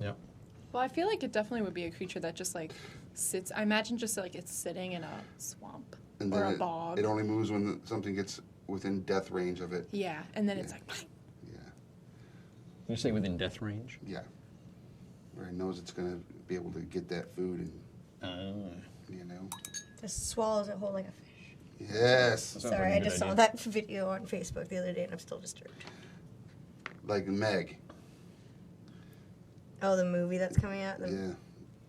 Speaker 3: Yep.
Speaker 4: Well, I feel like it definitely would be a creature that just like sits. I imagine just like it's sitting in a swamp
Speaker 1: And
Speaker 4: or
Speaker 1: then
Speaker 4: a bog.
Speaker 1: it only moves when something gets within death range of it.
Speaker 4: Yeah, and then it's like,
Speaker 1: Yeah.
Speaker 3: You say within death range?
Speaker 1: Yeah. Where it knows it's going to be able to get that food and, you know.
Speaker 2: Just swallows it whole like a fish.
Speaker 1: Yes.
Speaker 3: Sounds
Speaker 2: Sorry,
Speaker 3: like a
Speaker 2: I
Speaker 3: good
Speaker 2: just saw
Speaker 3: idea.
Speaker 2: that video on Facebook the other day and I'm still disturbed.
Speaker 1: Like Meg.
Speaker 2: Oh, the movie that's coming out? The
Speaker 1: Yeah.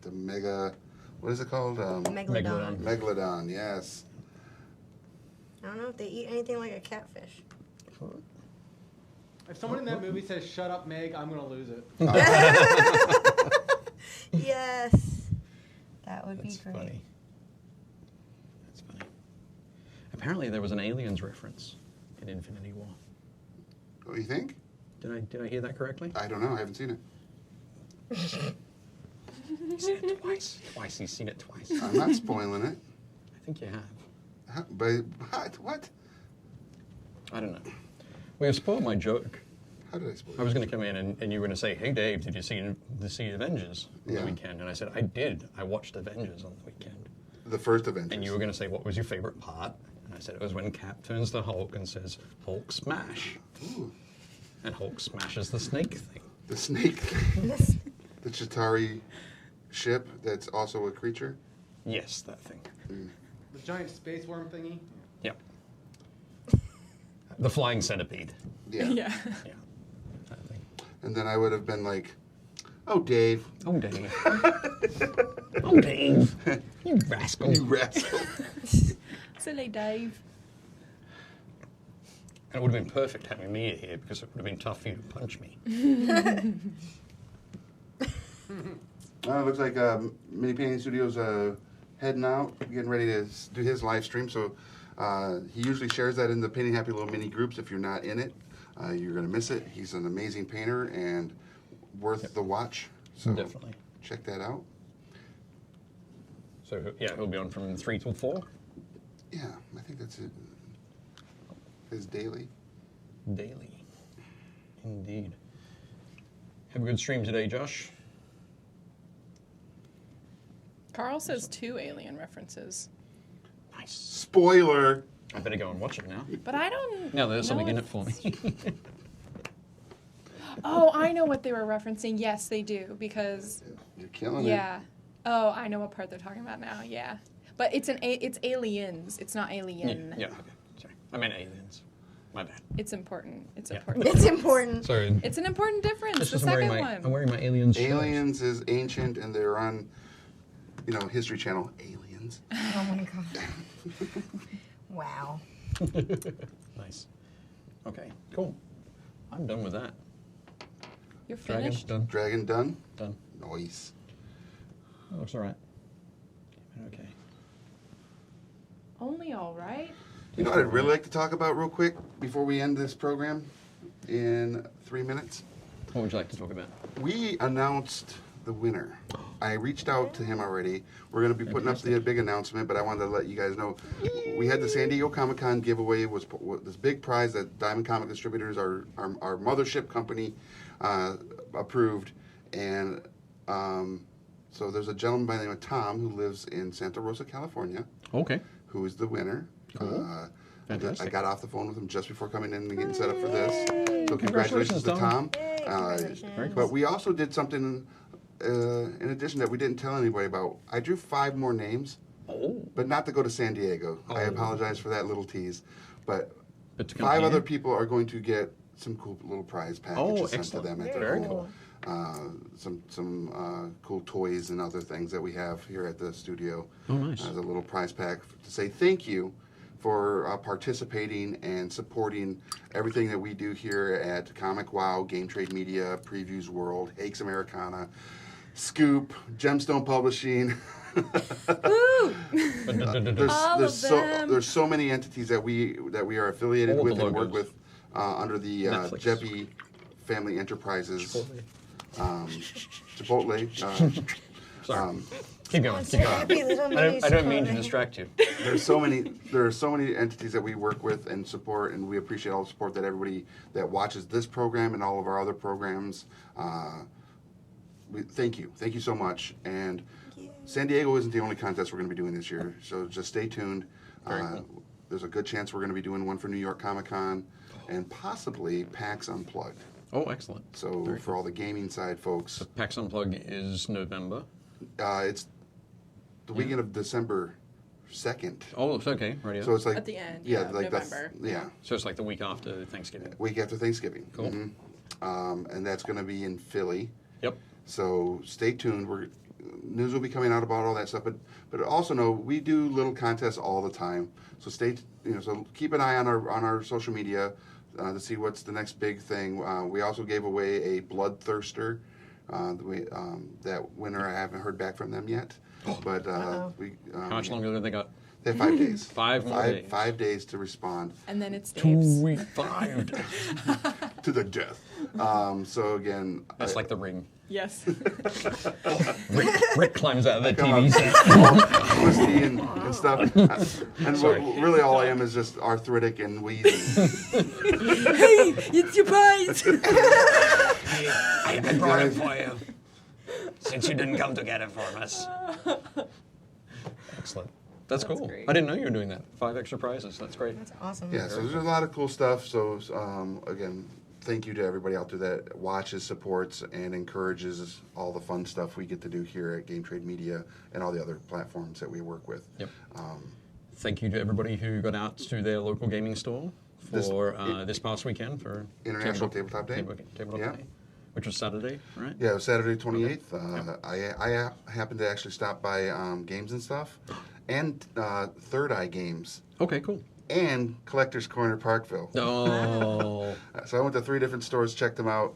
Speaker 1: The mega, what is it called?
Speaker 2: Megalodon.
Speaker 3: Megalodon.
Speaker 1: Megalodon, yes.
Speaker 2: I don't know if they eat anything like a catfish.
Speaker 5: If someone in that movie says "Shut up, Meg," I'm gonna lose it.
Speaker 2: Yes. That would
Speaker 3: That's
Speaker 2: be great.
Speaker 3: funny. That's funny. Apparently, there was an aliens reference in Infinity War.
Speaker 1: What do you think?
Speaker 3: Did I hear that correctly?
Speaker 1: I don't know. I haven't seen it.
Speaker 3: He's seen it twice. Twice. He's seen it twice.
Speaker 1: I'm not spoiling it.
Speaker 3: I think you have.
Speaker 1: Huh? But what? What?
Speaker 3: I don't know. Well, you spoiled my joke
Speaker 1: How did I spoil
Speaker 3: I was going to come in and you were going to say, "Hey Dave, did you see Avengers on
Speaker 1: Yeah.
Speaker 3: the weekend?" And I said, "I did. I watched Avengers on the weekend."
Speaker 1: the first Avengers?
Speaker 3: And you were going to say, "What was your favorite part?" And I said, "It was when Cap turns to Hulk and says, Hulk smash,'
Speaker 1: Ooh,
Speaker 3: and Hulk smashes the snake thing."
Speaker 1: the snake, the Chitauri ship that's also a creature.
Speaker 3: Yes, that thing.
Speaker 5: The giant space worm thingy.
Speaker 3: Yep. The flying centipede.
Speaker 1: Yeah.
Speaker 4: Yeah.
Speaker 3: Yeah. That thing.
Speaker 1: And then I would have been like, "Oh, Dave,
Speaker 3: Oh, Dave. Oh, Dave. You rascal.
Speaker 1: you rascal."
Speaker 4: Silly Dave.
Speaker 3: And it would have been perfect having me here because it would have been tough for you to punch me.
Speaker 1: It looks like Mini Painting Studios heading out, getting ready to do his live stream. So he usually shares that in the Painting Happy little mini groups. If you're not in it, you're going to miss it. He's an amazing painter and worth the watch. So
Speaker 3: Definitely.
Speaker 1: check that out.
Speaker 3: So, yeah, he'll be on from 3 till 4
Speaker 1: Yeah, I think that's it. His daily.
Speaker 3: daily. Indeed. Have a good stream today, Josh.
Speaker 4: Carl says 2 alien references.
Speaker 3: Nice.
Speaker 1: Spoiler.
Speaker 3: I better go and watch it now.
Speaker 4: But I don't.
Speaker 3: Now there's
Speaker 4: know
Speaker 3: something in
Speaker 4: if-
Speaker 3: it for me.
Speaker 4: Oh, I know what they were referencing. Yes, they do because
Speaker 1: You're killing
Speaker 4: yeah. Oh, I know what part they're talking about now. Yeah, but it's it's aliens. It's not alien.
Speaker 3: Yeah, okay. Sorry. I meant aliens. My bad.
Speaker 4: It's important. It's
Speaker 3: Yeah.
Speaker 4: important.
Speaker 2: It's important.
Speaker 3: Sorry.
Speaker 4: It's an important difference.
Speaker 3: It's
Speaker 4: The
Speaker 3: just I'm wearing
Speaker 4: second
Speaker 3: my,
Speaker 4: one.
Speaker 3: I'm wearing my aliens
Speaker 1: it.
Speaker 3: shirt.
Speaker 1: Aliens is ancient and they're on, History Channel. Aliens.
Speaker 2: Oh my god. Wow.
Speaker 3: Nice. Okay, cool. I'm done with that.
Speaker 4: You're
Speaker 3: Dragon,
Speaker 4: finished.
Speaker 3: done.
Speaker 1: Dragon done.
Speaker 3: Done.
Speaker 1: Nice.
Speaker 3: That looks all right. Okay.
Speaker 4: Only all right.
Speaker 1: You know what I'd really like to talk about real quick before we end this program in 3 minutes?
Speaker 3: What would you like to talk about?
Speaker 1: We announced the winner. I reached out to him already. We're going to be putting up the big announcement, but I wanted to let you guys know. We had the San Diego Comic-Con giveaway, was this big prize that Diamond Comic Distributors, our mothership company, approved. And so there's a gentleman by the name of Tom who lives in Santa Rosa, California,
Speaker 3: Okay.
Speaker 1: who is the winner.
Speaker 3: Cool.
Speaker 1: I
Speaker 3: Fantastic.
Speaker 1: got off the phone with him just before coming in and getting set up for this. So
Speaker 3: Congratulations,
Speaker 1: congratulations to Tom.
Speaker 2: Yay, congratulations.
Speaker 3: Very cool.
Speaker 1: But we also did something in addition that we didn't tell anybody about. I drew 5 more names,
Speaker 3: Oh.
Speaker 1: but not to go to San Diego. I
Speaker 3: Oh.
Speaker 1: apologize for that little tease. But
Speaker 3: But to come
Speaker 1: 5
Speaker 3: here?
Speaker 1: other people are going to get some cool little prize packages
Speaker 3: Oh,
Speaker 1: sent
Speaker 3: excellent.
Speaker 1: to them at
Speaker 3: Very
Speaker 1: their
Speaker 3: cool.
Speaker 1: home. Some cool toys and other things that we have here at the studio.
Speaker 3: Oh, nice.
Speaker 1: As a little prize pack to say thank you for participating and supporting everything that we do here at Comic Wow, Game Trade Media, Previews World, Hakes Americana, Scoop, Gemstone Publishing. There's,
Speaker 4: All
Speaker 1: there's
Speaker 4: of
Speaker 1: so
Speaker 4: them.
Speaker 1: there's so many entities that we are affiliated
Speaker 3: All of
Speaker 1: with
Speaker 3: the
Speaker 1: and work
Speaker 3: logos.
Speaker 1: with under the
Speaker 3: Netflix.
Speaker 1: Jeppy Family Enterprises. Chipotle.
Speaker 3: Sorry. Keep going. Keep
Speaker 2: Sponsor
Speaker 3: going.
Speaker 2: Happy Little
Speaker 3: I
Speaker 2: Mini
Speaker 3: don't mean to
Speaker 2: Chipotle.
Speaker 3: distract you.
Speaker 1: There are so many entities that we work with and support, and we appreciate all the support that everybody that watches this program and all of our other programs. We thank you so much. And San Diego isn't the only contest we're going to be doing this year, so just stay tuned.
Speaker 3: Very cool.
Speaker 1: There's a good chance we're going to be doing one for New York Comic Con, and possibly PAX Unplugged.
Speaker 3: Oh, excellent.
Speaker 1: So
Speaker 3: Very
Speaker 1: for all the gaming side folks,
Speaker 3: PAX Unplug is November.
Speaker 1: it's the weekend of December 2nd.
Speaker 3: Oh, it's okay. Radio.
Speaker 1: So it's like
Speaker 4: At the end,
Speaker 1: yeah,
Speaker 4: yeah,
Speaker 1: like
Speaker 4: November.
Speaker 1: yeah.
Speaker 3: So it's like the week after Thanksgiving.
Speaker 1: Week after Thanksgiving.
Speaker 3: Cool.
Speaker 1: And that's going to be in Philly.
Speaker 3: Yep.
Speaker 1: So stay tuned. News will be coming out about all that stuff. But also know we do little contests all the time. So so keep an eye on our social media to see what's the next big thing. We also gave away a Bloodthirster. That winner, I haven't heard back from them yet. But
Speaker 2: Uh-oh.
Speaker 3: How much longer have they got?
Speaker 1: They have 5 days.
Speaker 3: 5 more days.
Speaker 1: 5 days to respond.
Speaker 4: And then it's
Speaker 3: 2
Speaker 4: Dave's.
Speaker 3: weeks. 5 days.
Speaker 1: To the death. So again,
Speaker 3: That's like the ring.
Speaker 4: Yes.
Speaker 3: Rick climbs out of the
Speaker 1: Come on.
Speaker 3: TV set.
Speaker 1: All twisty and stuff. And
Speaker 3: Sorry.
Speaker 1: really all I am is just arthritic and wheezing.
Speaker 4: Hey, it's your prize.
Speaker 3: I brought it for you. Since you didn't come to get it from us. Excellent. That's cool.
Speaker 4: great.
Speaker 3: I didn't know you were doing that. 5 extra prizes. That's great.
Speaker 2: That's awesome.
Speaker 1: Yeah, so there's a lot of cool stuff. So again, thank you to everybody out there that watches, supports, and encourages all the fun stuff we get to do here at Game Trade Media and all the other platforms that we work with.
Speaker 3: Yep. Thank you to everybody who got out to their local gaming store for this past weekend for
Speaker 1: International Tabletop Day.
Speaker 3: Tabletop
Speaker 1: Yeah.
Speaker 3: Day, which was Saturday, right?
Speaker 1: Yeah, it was Saturday 28th. I happened to actually stop by Games and Stuff and Third Eye Games
Speaker 3: Okay, cool.
Speaker 1: and Collector's Corner Parkville.
Speaker 3: Oh,
Speaker 1: So I went to 3 different stores, checked them out.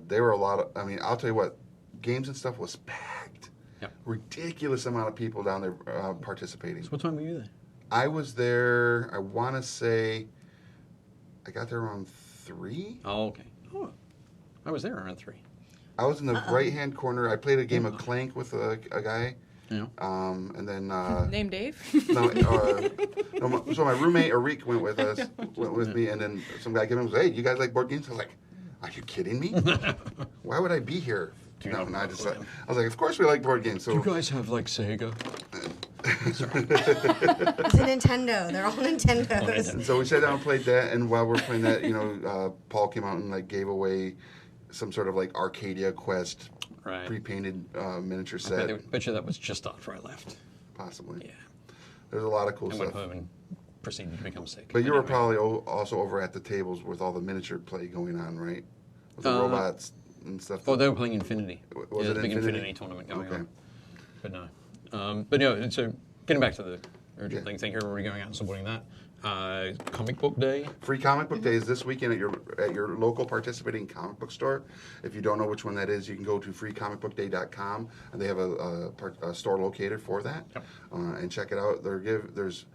Speaker 1: They were a lot of, I mean, I'll tell you what, Games and Stuff was packed.
Speaker 3: Yep.
Speaker 1: Ridiculous amount of people down there participating.
Speaker 3: so what time were you there?
Speaker 1: I was there, I want to say, I got there around 3.
Speaker 3: Oh, okay. Oh, I was there around 3.
Speaker 1: I was in the right-hand corner. I played a game of Clank with a guy.
Speaker 3: Yeah.
Speaker 1: And then,
Speaker 4: Name Dave.
Speaker 1: no, so my roommate, Arik, went with me, and then some guy came in and was, hey, you guys like board games? I was like, are you kidding me? Why would I be here?
Speaker 3: Do you
Speaker 1: No,
Speaker 3: know
Speaker 1: and I
Speaker 3: about
Speaker 1: just,
Speaker 3: board
Speaker 1: I was like, of course we like board games. So
Speaker 3: You guys have like Sega?
Speaker 2: It's a Nintendo. They're all Nintendos.
Speaker 1: And so we sat down and played that, and while we're playing that, Paul came out and like gave away some sort of like Arcadia Quest
Speaker 3: Right.
Speaker 1: pre-painted miniature
Speaker 3: I
Speaker 1: set,
Speaker 3: bet you that was just after I left.
Speaker 1: possibly.
Speaker 3: Yeah.
Speaker 1: There's a lot of cool
Speaker 3: I went
Speaker 1: stuff.
Speaker 3: home and proceeded to become sick.
Speaker 1: But you were
Speaker 3: Anyway.
Speaker 1: probably also over at the tables with all the miniature play going on, right? With the robots and stuff.
Speaker 3: Oh, they were playing Infinity.
Speaker 1: Was
Speaker 3: yeah,
Speaker 1: it
Speaker 3: there's a big
Speaker 1: Infinity?
Speaker 3: tournament going
Speaker 1: Okay.
Speaker 3: on. But no. But no, so getting back to the urgent
Speaker 1: Yeah.
Speaker 3: thing, thank you everybody going out and supporting that. Comic Book Day.
Speaker 1: Free Comic Book Day is this weekend at your local participating comic book store. If you don't know which one that is, you can go to freecomicbookday.com, and they have a store locator for that,
Speaker 3: Yep.
Speaker 1: and check it out. There's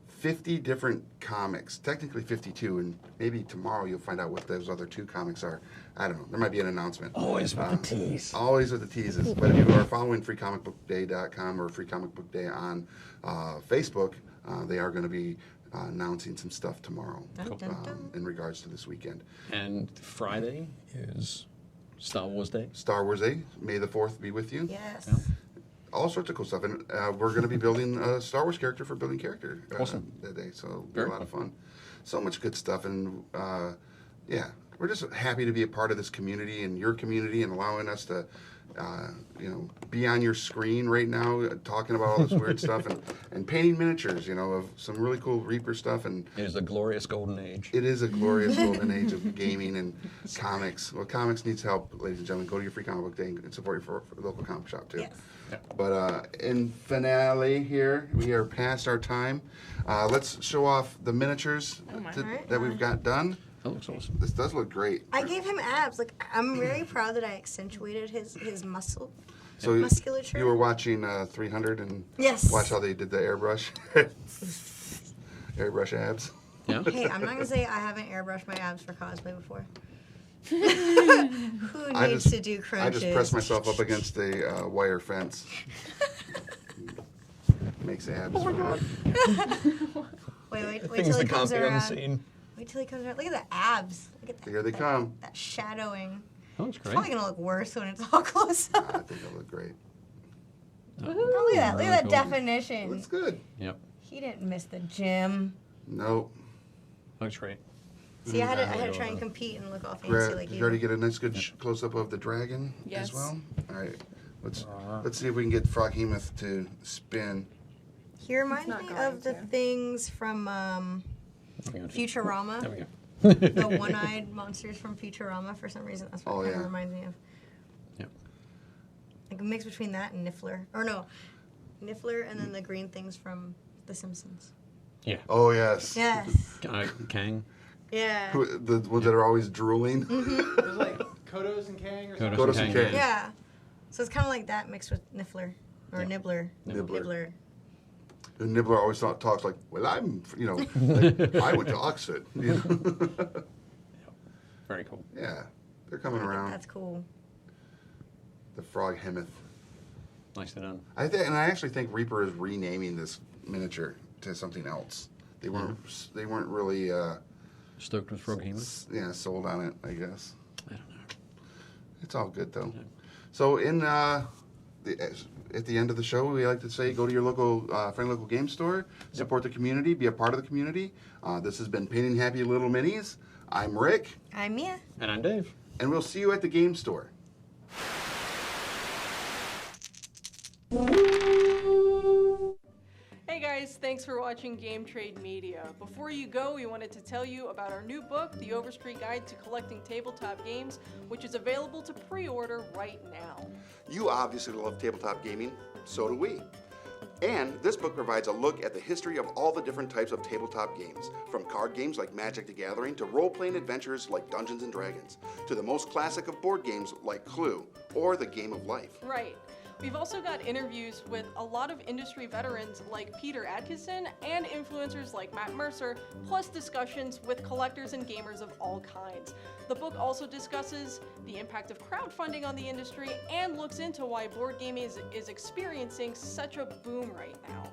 Speaker 1: 50 different comics, technically 52, and maybe tomorrow you'll find out what those other 2 comics are. I don't know. There might be an announcement.
Speaker 3: Always with the tease.
Speaker 1: Always with the teases. But if you are following freecomicbookday.com or Free Comic Book Day on Facebook, they are going to be announcing some stuff tomorrow
Speaker 2: Dun, dun, dun.
Speaker 1: in regards to this weekend.
Speaker 3: And Friday is Star Wars Day.
Speaker 1: Star Wars Day, May the 4th be with you.
Speaker 2: Yes.
Speaker 3: Yeah.
Speaker 1: All sorts of cool stuff. And we're going to be building a Star Wars character for Building Character
Speaker 3: Awesome.
Speaker 1: that day. So it'll be
Speaker 3: Very
Speaker 1: a lot of
Speaker 3: cool.
Speaker 1: fun. So much good stuff. And yeah, we're just happy to be a part of this community and your community and allowing us to be on your screen right now talking about all this weird stuff and painting miniatures, of some really cool Reaper stuff. And
Speaker 3: It is a glorious golden age.
Speaker 1: it is a glorious golden age of gaming and comics. Well, comics needs help, ladies and gentlemen. Go to your Free Comic Book Day and support your local comic shop, too.
Speaker 2: Yes.
Speaker 1: But in finale here, we are past our time. Let's show off the miniatures
Speaker 4: my.
Speaker 1: that we've got done.
Speaker 3: That looks awesome.
Speaker 1: This does look great.
Speaker 2: I gave him abs. Like I'm very proud that I accentuated his muscle.
Speaker 1: So
Speaker 2: Musculature?
Speaker 1: you were watching 300 and
Speaker 2: Yes.
Speaker 1: watch how they did the airbrush, airbrush abs.
Speaker 3: Yeah.
Speaker 2: Hey, I'm not gonna say I haven't airbrushed my abs for cosplay before. Who needs to do
Speaker 1: I
Speaker 2: crunches?
Speaker 1: just pressed myself up against a wire fence. Makes abs.
Speaker 2: Wait
Speaker 3: Things
Speaker 2: till he
Speaker 3: that can't
Speaker 2: comes
Speaker 3: be
Speaker 2: around.
Speaker 3: unseen.
Speaker 2: Wait till he comes around. Look at the abs. Look at that.
Speaker 1: Here they come.
Speaker 2: That shadowing.
Speaker 3: That looks
Speaker 2: It's
Speaker 3: great.
Speaker 2: probably gonna look worse when it's all close up.
Speaker 1: I think it'll look great.
Speaker 2: Oh, look at that. Look at that
Speaker 3: Cool.
Speaker 2: definition.
Speaker 1: Looks good.
Speaker 3: Yep.
Speaker 2: He didn't miss the gym.
Speaker 1: Nope.
Speaker 3: Looks great.
Speaker 2: See, I had to try and compete and look all fancy like
Speaker 1: Did you
Speaker 2: you.
Speaker 1: already get a nice good close up of the dragon
Speaker 4: Yes.
Speaker 1: as well? All right. Let's see if we can get Froghemoth to spin.
Speaker 2: He reminds
Speaker 4: not
Speaker 2: me
Speaker 4: going
Speaker 2: of the
Speaker 4: to.
Speaker 2: things from
Speaker 3: There we
Speaker 2: Futurama.
Speaker 3: go.
Speaker 2: The one-eyed monsters from Futurama. For some reason, that's what
Speaker 1: Oh,
Speaker 2: it kind of
Speaker 1: yeah.
Speaker 2: reminds me of.
Speaker 3: Yep.
Speaker 2: Like a mix between that and Niffler. Or no, Niffler and then the green things from The Simpsons.
Speaker 3: Yeah.
Speaker 1: Oh, yes.
Speaker 2: Yes.
Speaker 3: Kang.
Speaker 2: Yeah.
Speaker 1: The ones that are always drooling.
Speaker 2: Mm-hmm.
Speaker 5: It was like Kodos and Kang or something.
Speaker 3: Kodos
Speaker 1: Kodos and
Speaker 3: Kang.
Speaker 1: Kang.
Speaker 2: Yeah. So it's kind of like that mixed with Niffler. Or
Speaker 3: Yeah.
Speaker 2: Nibbler.
Speaker 1: Nibbler. And Nibbler always talks like, well, like, I went to Oxford.
Speaker 3: Very cool.
Speaker 1: Yeah. They're coming around.
Speaker 2: That's cool.
Speaker 1: the Frog Hemeth.
Speaker 3: Nicely done.
Speaker 1: I actually think Reaper is renaming this miniature to something else. They weren't really
Speaker 3: Stoked with Frog Hemoth?
Speaker 1: sold on it, I guess.
Speaker 3: I don't know.
Speaker 1: It's all good though. So at the end of the show, we like to say go to your local friendly local game store, support the community, be a part of the community. This has been Painting Happy Little Minis. I'm Rick,
Speaker 2: I'm Mia.
Speaker 3: And I'm Dave.
Speaker 1: and we'll see you at the game store.
Speaker 6: Hey guys, thanks for watching Game Trade Media. Before you go, we wanted to tell you about our new book, The Overstreet Guide to Collecting Tabletop Games, which is available to pre-order right now.
Speaker 1: You obviously love tabletop gaming, so do we. And this book provides a look at the history of all the different types of tabletop games, from card games like Magic the Gathering to role-playing adventures like Dungeons & Dragons, to the most classic of board games like Clue or The Game of Life.
Speaker 6: Right. We've also got interviews with a lot of industry veterans like Peter Adkison and influencers like Matt Mercer, plus discussions with collectors and gamers of all kinds. The book also discusses the impact of crowdfunding on the industry and looks into why board gaming is experiencing such a boom right now.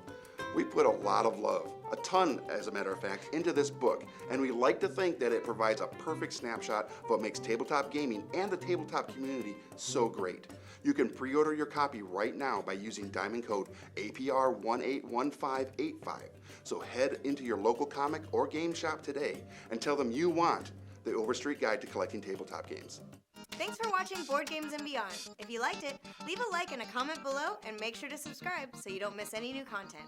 Speaker 1: We put a lot of love, a ton as a matter of fact, into this book, and we like to think that it provides a perfect snapshot of what makes tabletop gaming and the tabletop community so great. You can pre-order your copy right now by using diamond code APR181585. So head into your local comic or game shop today and tell them you want the Overstreet Guide to Collecting Tabletop Games.
Speaker 2: Thanks for watching Board Games and Beyond. If you liked it, leave a like and a comment below and make sure to subscribe so you don't miss any new content.